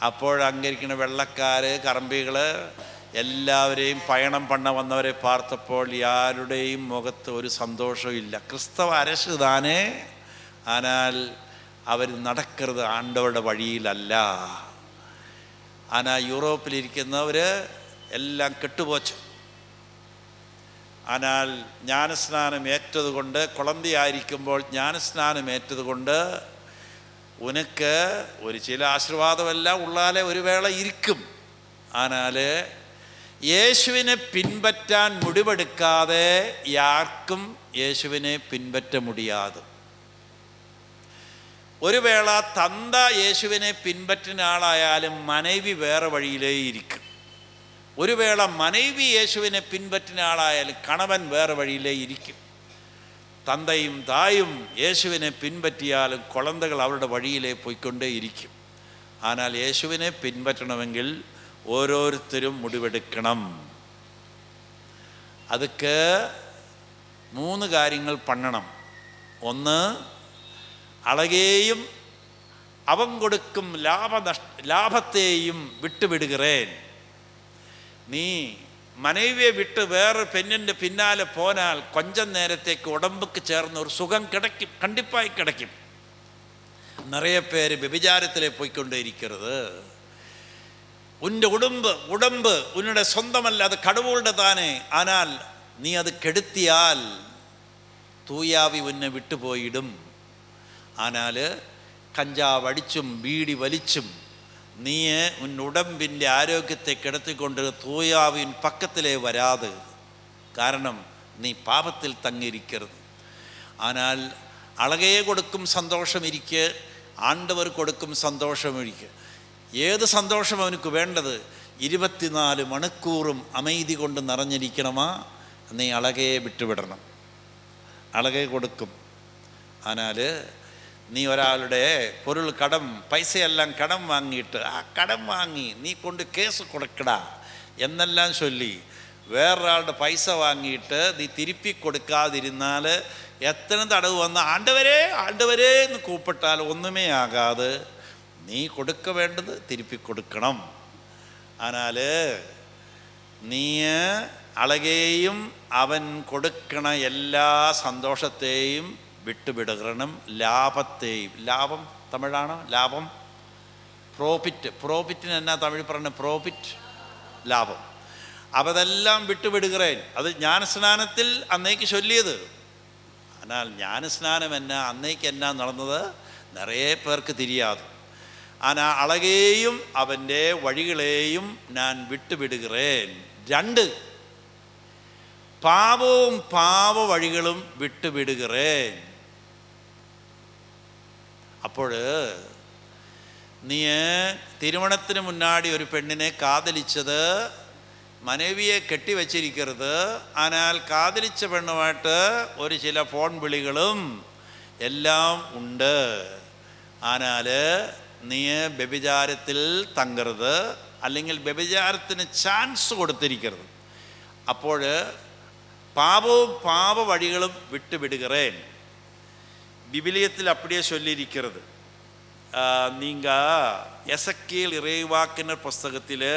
A: അപ്പോഴങ്ങിരിക്കുന്ന വെള്ളക്കാർ കറമ്പികൾ എല്ലാവരെയും പയണം പണ്ണ വന്നവരെ പാർത്തപ്പോൾ ആരുടെയും മുഖത്ത് ഒരു സന്തോഷമില്ല. ക്രിസ്തവ അരശ് താനേ, ஆனால் അവർ നടക്കരുത് ആണ്ടവരുടെ വഴിയിലല്ല. യൂറോപ്പിലിരിക്കുന്നവർ എല്ലാം കെട്ടുപോച്ചു. ஆனால் ஞானஸ்நானம் ഏറ്റതുകൊണ്ട് കുളന്തിയായിരിക്കുമ്പോൾ ஞானസ്നാനം ഏറ്റതുകൊണ്ട് ഉനക്ക് ഒരു ചില ആശീർവാദമെല്ലാം ഉള്ളാലെ ഒരു വേള ഇരിക്കും. ஆனால் യേശുവിനെ പിൻപറ്റാൻ മുടിവെടുക്കാതെ ആർക്കും യേശുവിനെ പിൻപറ്റ മുടിയാതെ. ഒരു വേള തന്ത യേശുവിനെ പിൻപറ്റുന്ന ആളായാലും മനൈവി വേറെ വഴിയിലേ ഇരിക്കും. ഒരു വേള മനൈവി യേശുവിനെ പിൻപറ്റുന്ന ആളായാലും കണവൻ വേറെ വഴിയിലേ ഇരിക്കും. തന്തയും തായും യേശുവിനെ പിൻപറ്റിയാലും കുളന്തകൾ അവരുടെ വഴിയിലേ പോയിക്കൊണ്ടേ ഇരിക്കും. ஆனால் യേശുവിനെ പിൻപറ്റണമെങ്കിൽ ഓരോരുത്തരും മുടിവെടുക്കണം. അതൊക്കെ 3 കാര്യങ്ങൾ പണ്ണണം. ഒന്ന്, അളകേയും അവൻ കൊടുക്കും ലാഭത്തെയും വിട്ടുവിടുகிறேൻ. നീ മനൈവിയെ വിട്ട് വേറെ പെണ്ണിൻ്റെ പിന്നാലെ പോനാൽ കൊഞ്ചം നേരത്തേക്ക് ഉടമ്പുക്ക് ചേർന്ന ഒരു സുഖം കിടക്കും, കണ്ടിപ്പായി കിടക്കും. നിറയെ പേര് വ്യഭിചാരത്തിലെ പോയിക്കൊണ്ടേയിരിക്കരുത്. ഉൻ്റെ ഉടമ്പ് ഉന്നുടെ സ്വന്തമല്ല, അത് കടവുകളുടെ താനേ. ஆனால் നീ അത് കെടുത്തിയാൽ തൂയാവി ഉന്നെ വിട്ടുപോയിടും. ஆனால் കഞ്ചാവ് അടിച്ചും ബീഡി വലിച്ചും നീ ഉൻ ഉടമ്പിൻ്റെ ആരോഗ്യത്തെ കിടത്തിക്കൊണ്ട് തൂയാവിൻ പക്കത്തിലേ വരാതെ. കാരണം നീ പാപത്തിൽ തങ്ങിയിരിക്കരുത്. ஆனால் അളകയെ കൊടുക്കും സന്തോഷമിരിക്കെ, ആണ്ടവർ കൊടുക്കും സന്തോഷമിരിക്കെ. ഏത് സന്തോഷം അവനക്ക് വേണ്ടത്? 24 മണിക്കൂറും അമൈതി കൊണ്ട് നിറഞ്ഞിരിക്കണമാ, നീ അളകയെ വിട്ടുവിടണം. അളകയെ കൊടുക്കും. ஆனால் നീ ഒരാളുടെ പൊരുൾ പൈസയെല്ലാം കടം വാങ്ങിയിട്ട് ആ കടം വാങ്ങി നീ കൊണ്ട് കേസ് കൊടുക്കടാ എന്നെല്ലാം ചൊല്ലി വേറൊരാളുടെ പൈസ വാങ്ങിയിട്ട് നീ തിരുപ്പി കൊടുക്കാതിരുന്നാൽ എത്ര തടവ് വന്ന് ആണ്ടവരെ എന്ന് കൂപ്പിട്ടാൽ ഒന്നുമേ ആകാതെ നീ കൊടുക്ക വേണ്ടത് തിരുപ്പി കൊടുക്കണം. ஆனால் നീ അളകേയും അവൻ കൊടുക്കണ എല്ലാ സന്തോഷത്തെയും വിട്ടുവിടണം. ലാഭത്തെയും, ലാഭം തമിഴാണ്, ലാഭം പ്രോഫിറ്റിന് എന്നാ തമിഴ് പറഞ്ഞ പ്രോഫിറ്റ്, ലാഭം. അതെല്ലാം വിട്ടുവിടുகிறேൻ. അത് ജ്ഞാനസ്നാനത്തിൽ അന്നേക്ക് ചൊല്ലിയത്. എന്നാൽ ജ്ഞാനസ്നാനം അന്നേക്ക് എന്നാ നടന്നത് നിറയെ പേർക്ക് തിരിയാതെ. അളകേയും അവൻ്റെ വഴികളെയും ഞാൻ വിട്ടുവിടുகிறேൻ. 2, പാപവും പാപ വഴികളും വിട്ടുവിടുகிறேൻ. അപ്പോൾ നീ തിരുമണത്തിന് മുന്നാടി ഒരു പെണ്ണിനെ കാതലിച്ചത് മനവിയെ കെട്ടിവച്ചിരിക്കരുത്. ஆனால் കാതലിച്ച പെണ്ണുമായിട്ട് ഒരു ചില ഫോൺ വിളികളും എല്ലാം ഉണ്ട്. ஆனால் നീ വ്യഭിചാരത്തിൽ തങ്കരുത്, അല്ലെങ്കിൽ വ്യഭിചാരത്തിന് ചാൻസ് കൊടുത്തിരിക്കരുത്. അപ്പോൾ പാപവും പാപ വഴികളും വിട്ടുവിടുகிறேன். വിബിലിയത്തിൽ அப்படியே சொல்லியிருக்கிறது. நீங்கள் எசேக்கியேல் இறைவாக்கினர் புஸ்தகத்தில்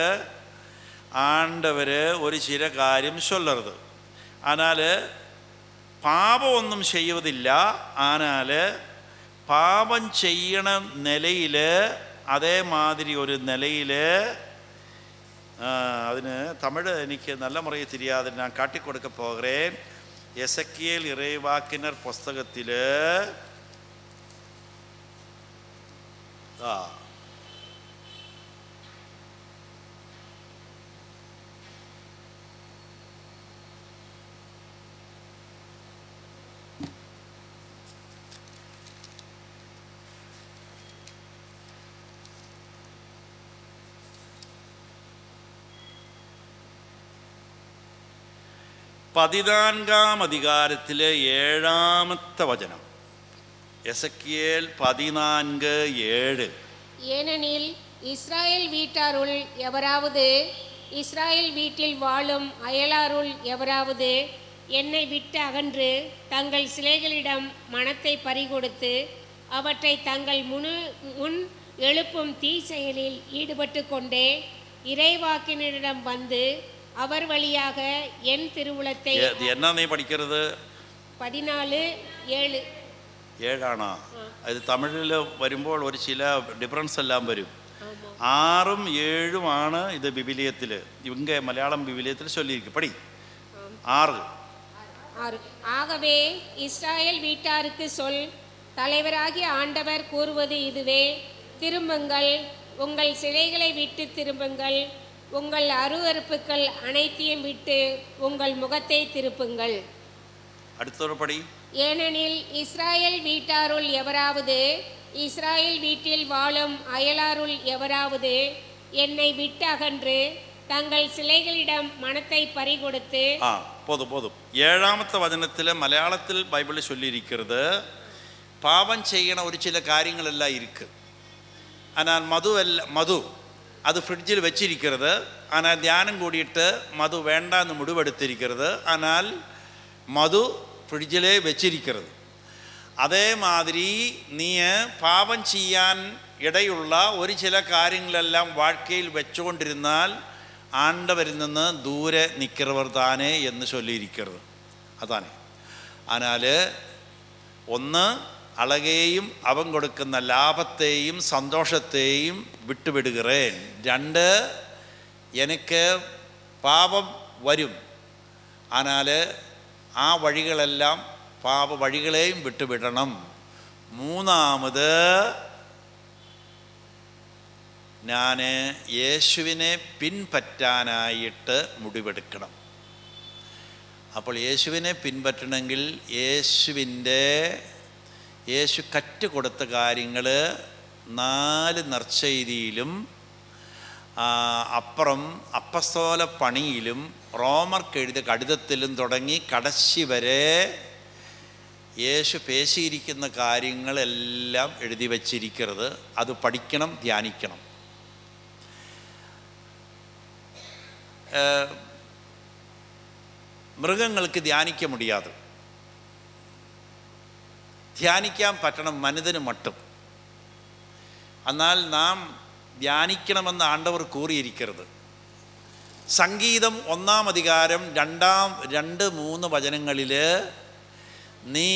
A: ஆண்டவர் ஒரு சில காரியம் சொல்லறது. ஆனால் പാപം ഒന്നും ചെയ്യുവതില്ല. ஆனால் പാപം ചെയ്യണ നിലയിൽ അതേമാതിരി ഒരു നിലയിൽ അതിന് തമിഴ് എനിക്ക് നല്ല മുറയിൽ தெரியாது, நான் காட்டி கொடுக்க போகிறேன். எசேக்கியேல் இறைவாக்கினர் புஸ்தகத்தில் പതിനാൻകാം അധികാരത്തിലെ 7ാമത്തെ വചനം. எசேக்கியேல் 14:7.
B: ஏனெனில் இஸ்ராயேல் வீட்டாருள் எவராவது, இஸ்ராயேல் வீட்டில் வாழும் அயலாருள் எவராவது என்னை விட்டு அகன்று தங்கள் சிலைகளிடம் மனத்தை பறிகொடுத்து அவற்றை தங்கள் முன் எழுப்பும் தீ செயலில் ஈடுபட்டு கொண்டே இறைவாக்கினரிடம் வந்து அவர் வழியாக என் திருவுளத்தை.
A: என்ன நீ படிக்கிறது?
B: 14:7.
A: 7 അത് തമിഴിൽ വരുമ്പോൾ ഒരു ചില ഡിഫറൻസ് എല്ലാം വരും. 6ഉം 7ഉമാണ് ഇത് ബിബിലിയത്തിൽ, ഇവங்க മലയാളം ബിബിലിയത്തിൽ ചൊല്ലിയിരിക്കും. പടി 6.
B: ஆகவே இஸ்ராயேல் வீட்டாருக்கு சொல், தலைவராகிய ஆண்டவர் கூறுவது இதுவே, திரும்புங்கள், உங்கள் சிலைகளை விட்டு திரும்புங்கள், உங்கள் அருவருப்புகள் அனைத்தையும் விட்டு உங்கள் முகத்தை திருப்புங்கள்.
A: அடுத்த படி.
B: ஏனெனில் இஸ்ராயேல் வீட்டாருள் எவராவது, இஸ்ராயேல் வீட்டில் வாழும் அயலாருள் எவராவது என்னை விட்டு அகன்று தங்கள் சிலைகளிடம் மனத்தை பறிகொடுத்து.
A: போதும் 7ാമത്തെ വചനത്തിൽ മലയാളത്തിൽ ബൈബിളിൽ ചൊല്ലിയിരിക്കുന്നത് പാപം ചെയ്യണ ഒരു ചില കാര്യങ്ങളെല്ലാം ഇരിക്ക്. ஆனால் மது அது ஃப்ரிட்ஜில் வச்சிருக்கிறது. ஆனால் தியானம் கூடிட்டு மது வேண்டான்னு முடிவெடுத்திருக்கிறது. ஆனால் மது ஃப்ரிட்ஜிலே வச்சிருக்கிறது. അതേ മാതിരി നീ പാപം ചെയ്യാൻ ഇടയുള്ള ഒരു ചില കാര്യങ്ങളെല്ലാം വാഴ്ക്കയിൽ വെച്ചുകൊണ്ടിരുന്നാൽ ആണ്ടവരിൽ നിന്ന് ദൂരെ നിൽക്കുന്നവർ താനേ എന്ന് ചൊല്ലിയിരിക്കുന്നത്. അതാണ്. അതിനാൽ ഒന്ന്, അളകെയും അവൻ കൊടുക്കുന്ന ലാഭത്തെയും സന്തോഷത്തെയും വിട്ടുവിടുகிறேன். 2, എനിക്ക് പാപം വരും, ஆனால் ആ വഴികളെല്ലാം പാപ വഴികളെയും വിട്ടുവിടണം. 3, ഞാൻ യേശുവിനെ പിൻപറ്റാനായിട്ട് മുടിവെടുക്കണം. അപ്പോൾ യേശുവിനെ പിൻപറ്റണമെങ്കിൽ യേശു കറ്റുകൊടുത്ത കാര്യങ്ങൾ 4 നற்செய்திയിലും അപ്പുറം അപ്പസ്തോല പണിയിലും റോമർക്ക് എഴുതിയ കടിതത്തിലും തുടങ്ങി കടശി വരെ യേശു പേശിയിരിക്കുന്ന കാര്യങ്ങളെല്ലാം എഴുതി വച്ചിരിക്കുന്നത്. അത് പഠിക്കണം, ധ്യാനിക്കണം. മൃഗങ്ങൾക്ക് ധ്യാനിക്ക മുടിയാതെ, ധ്യാനിക്കാൻ പറ്റണം മനുഷ്യന് മട്ടും. എന്നാൽ നാം ധ്യാനിക്കണമെന്ന് ആണ്ടവർ കൂറിയിരിക്കരുത്. സംഗീതം 1-ാം അധികാരം 2-3 വചനങ്ങളിൽ നീ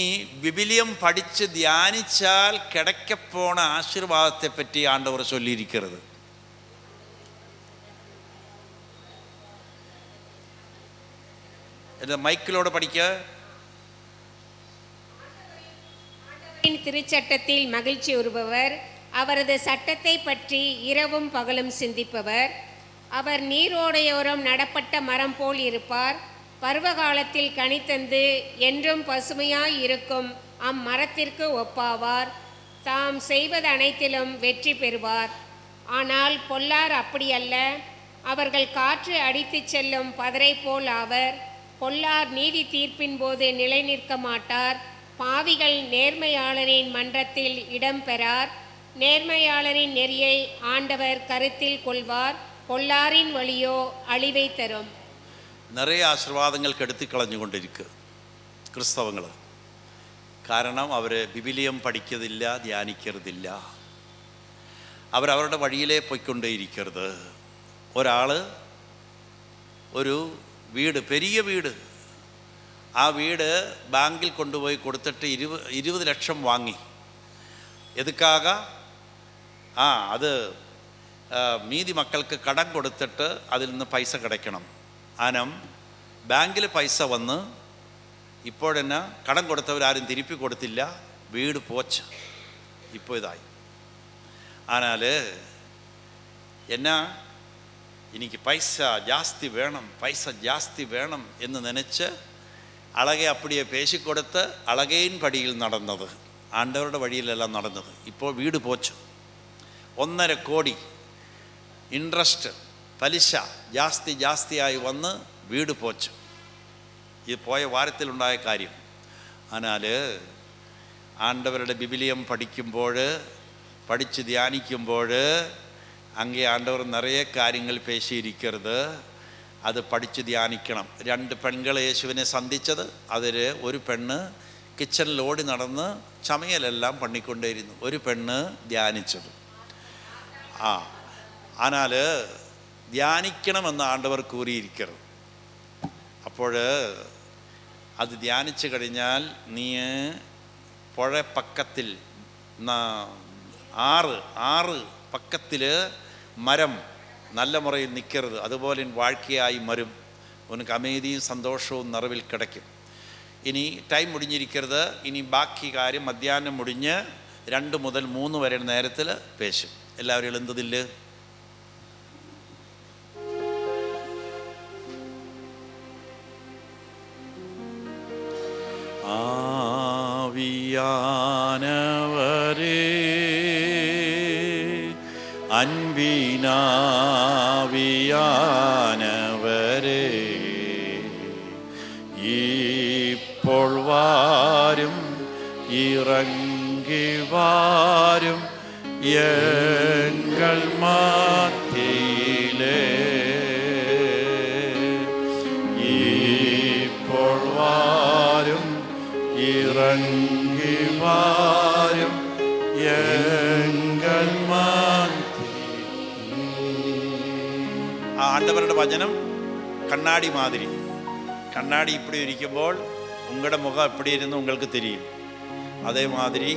A: വിബിലിയം പഠിച്ച് ധ്യാനിച്ചാൽ കിടക്കപ്പോണ ആശീർവാദത്തെപ്പറ്റി ആണ്ടവർ ചൊല്ലിയിരിക്കരുത്. மைக்கிலோட படிக்க.
B: திருச்சட்டத்தில் மகிழ்ச்சி உறுபவர், அவரது சட்டத்தை பற்றி இரவும் பகலும் சிந்திப்பவர். அவர் நீரோடையோரம் நடப்பட்ட மரம் போல் இருப்பார். பருவகாலத்தில் கனித்தந்து என்றும் பசுமையாய் இருக்கும் அம்மரத்திற்கு ஒப்பாவார். தாம் செய்வது அனைத்திலும் வெற்றி பெறுவார். ஆனால் பொல்லார் அப்படியல்ல, அவர்கள் காற்று அடித்து செல்லும் பதரை போல் ஆவர். பொல்லார் நீதி தீர்ப்பின் போது நிலை நிற்க மாட்டார். பாவிகள் நேர்மையாளரின் மன்றத்தில் இடம் பெறார். நேர்மையாளரின் நெறியை ஆண்டவர் கருத்தில் கொள்வார். பொல்லாரின் வழியோ அழிவை தரும்.
A: நிறைய ആശീർവാദങ്ങൾ കെടുത്തിക്കളഞ്ഞുകൊണ്ടിരിക്കുക ക്രിസ്തവങ്ങൾ. കാരണം അവർ ബിബിലിയം പഠിക്കതില്ല, ധ്യാനിക്കരുതില്ല. അവരവരുടെ വഴിയിലേ പോയിക്കൊണ്ടേയിരിക്കരുത്. ഒരാൾ ഒരു വീട്, പെരിയ വീട്, ആ വീട് ബാങ്കിൽ കൊണ്ടുപോയി കൊടുത്തിട്ട് 20 ലക്ഷം വാങ്ങി. എതുക്കാക? അത് மீதி மக்களுக்கு കടം കൊടുത്തിട്ട് അതിൽ നിന്ന് പൈസ കിടക്കണം. ആനം ബാങ്കിൽ പൈസ വന്ന് ഇപ്പോഴെന്നെ കടം കൊടുത്തവരാരും തിരിപ്പി കൊടുത്തില്ല, വീട് പോച്ച് ഇപ്പോൾ ഇതായി. ஆனால் എന്നാ എനിക്ക് പൈസ ജാസ്തി വേണം എന്ന് നനച്ച് അളകെ അപ്പടിയെ പേശിക്കൊടുത്ത് അളകയിൻ പടിയിൽ നടന്നത്, ആണ്ടവരുടെ വഴിയിലെല്ലാം നടന്നത്. ഇപ്പോൾ വീട് പോച്ചു. 1.5 കോടി ഇൻട്രസ്റ്റ് പലിശ ജാസ്തിയായി വന്ന് വീട് പോച്ചു. ഇത് പോയ വാരത്തിലുണ്ടായ കാര്യം. ஆனால் ആണ്ടവരുടെ ബിബിലിയം പഠിച്ച് ധ്യാനിക്കുമ്പോൾ അങ്ങേ ആണ്ടവർ നിറയെ കാര്യങ്ങൾ പേശിയിരിക്കരുത്. അത് പഠിച്ച് ധ്യാനിക്കണം. 2 പെൺകൾ യേശുവിനെ സന്ധിച്ചത്, അതിൽ ഒരു പെണ്ണ് കിച്ചണിൽ ഓടി നടന്ന് ചമയലെല്ലാം പണിക്കൊണ്ടേയിരുന്നു, ഒരു പെണ്ണ് ധ്യാനിച്ചത്. ஆனால் ധ്യാനിക്കണമെന്ന് ആണ്ടവർ കൂറിയിരിക്കരുത്. അപ്പോൾ അത് ധ്യാനിച്ചു കഴിഞ്ഞാൽ നീ പുഴ പക്കത്തിൽ 6 പക്കത്തിൽ മരം നല്ല മുറയിൽ നിൽക്കരുത്, അതുപോലെ വാഴ്ക്കയായി മരും. ഉനക്ക് അമേദിയും സന്തോഷവും നിറവിൽ കിടക്കും. ഇനി ടൈം മുടിഞ്ഞിരിക്കരുത്. ഇനി ബാക്കി കാര്യം മധ്യാഹ്നം മുടിഞ്ഞ് 2 മുതൽ 3 വരെ നേരത്തിൽ പേശും. എല്ലാവരും എഴുന്നതില്ല. ആവിയാനവരേ അൻപിനാവിയാനവരേ ഇപ്പോൾ വാരും ഇറങ്ങി വാരും എങ്ങൾ മധ്യയിലേ. ഇപ്പോൾ വാരും ഇറങ്ങി വാരും എങ്ങൾ ആണ്ടവരുടെ വചനം കണ്ണാടി മാതിരി. കണ്ണാടി ഇപ്പടി ഇരിക്കുമ്പോൾ ഉങ്ങളുടെ മുഖം എപ്പടി ഇരുന്ന് ഉങ്ങൾക്ക് തിരിയും. അതേമാതിരി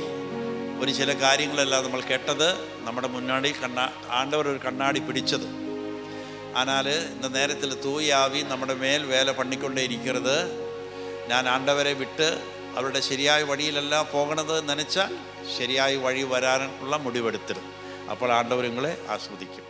A: ഒരു ചില കാര്യങ്ങളെല്ലാം നമ്മൾ കേട്ടത് നമ്മുടെ മുന്നാടി ആണ്ടവർ ഒരു കണ്ണാടി പിടിച്ചത്. ஆனால் இந்த நேரத்தில் தூய ஆவி നമ്മുടെ മേൽ വേല പണിക്കൊണ്ടേ ഇരിക്കരുത്. ഞാൻ ആണ്ടവരെ വിട്ട് അവരുടെ ശരിയായ വഴിയിലല്ല പോകണത് നനച്ചാൽ ശരിയായ വഴി വരാനുള്ള മുടിവെടുത്തരുത്. അപ്പോൾ ആണ്ടവർ നിങ്ങളെ ആസ്വദിക്കും.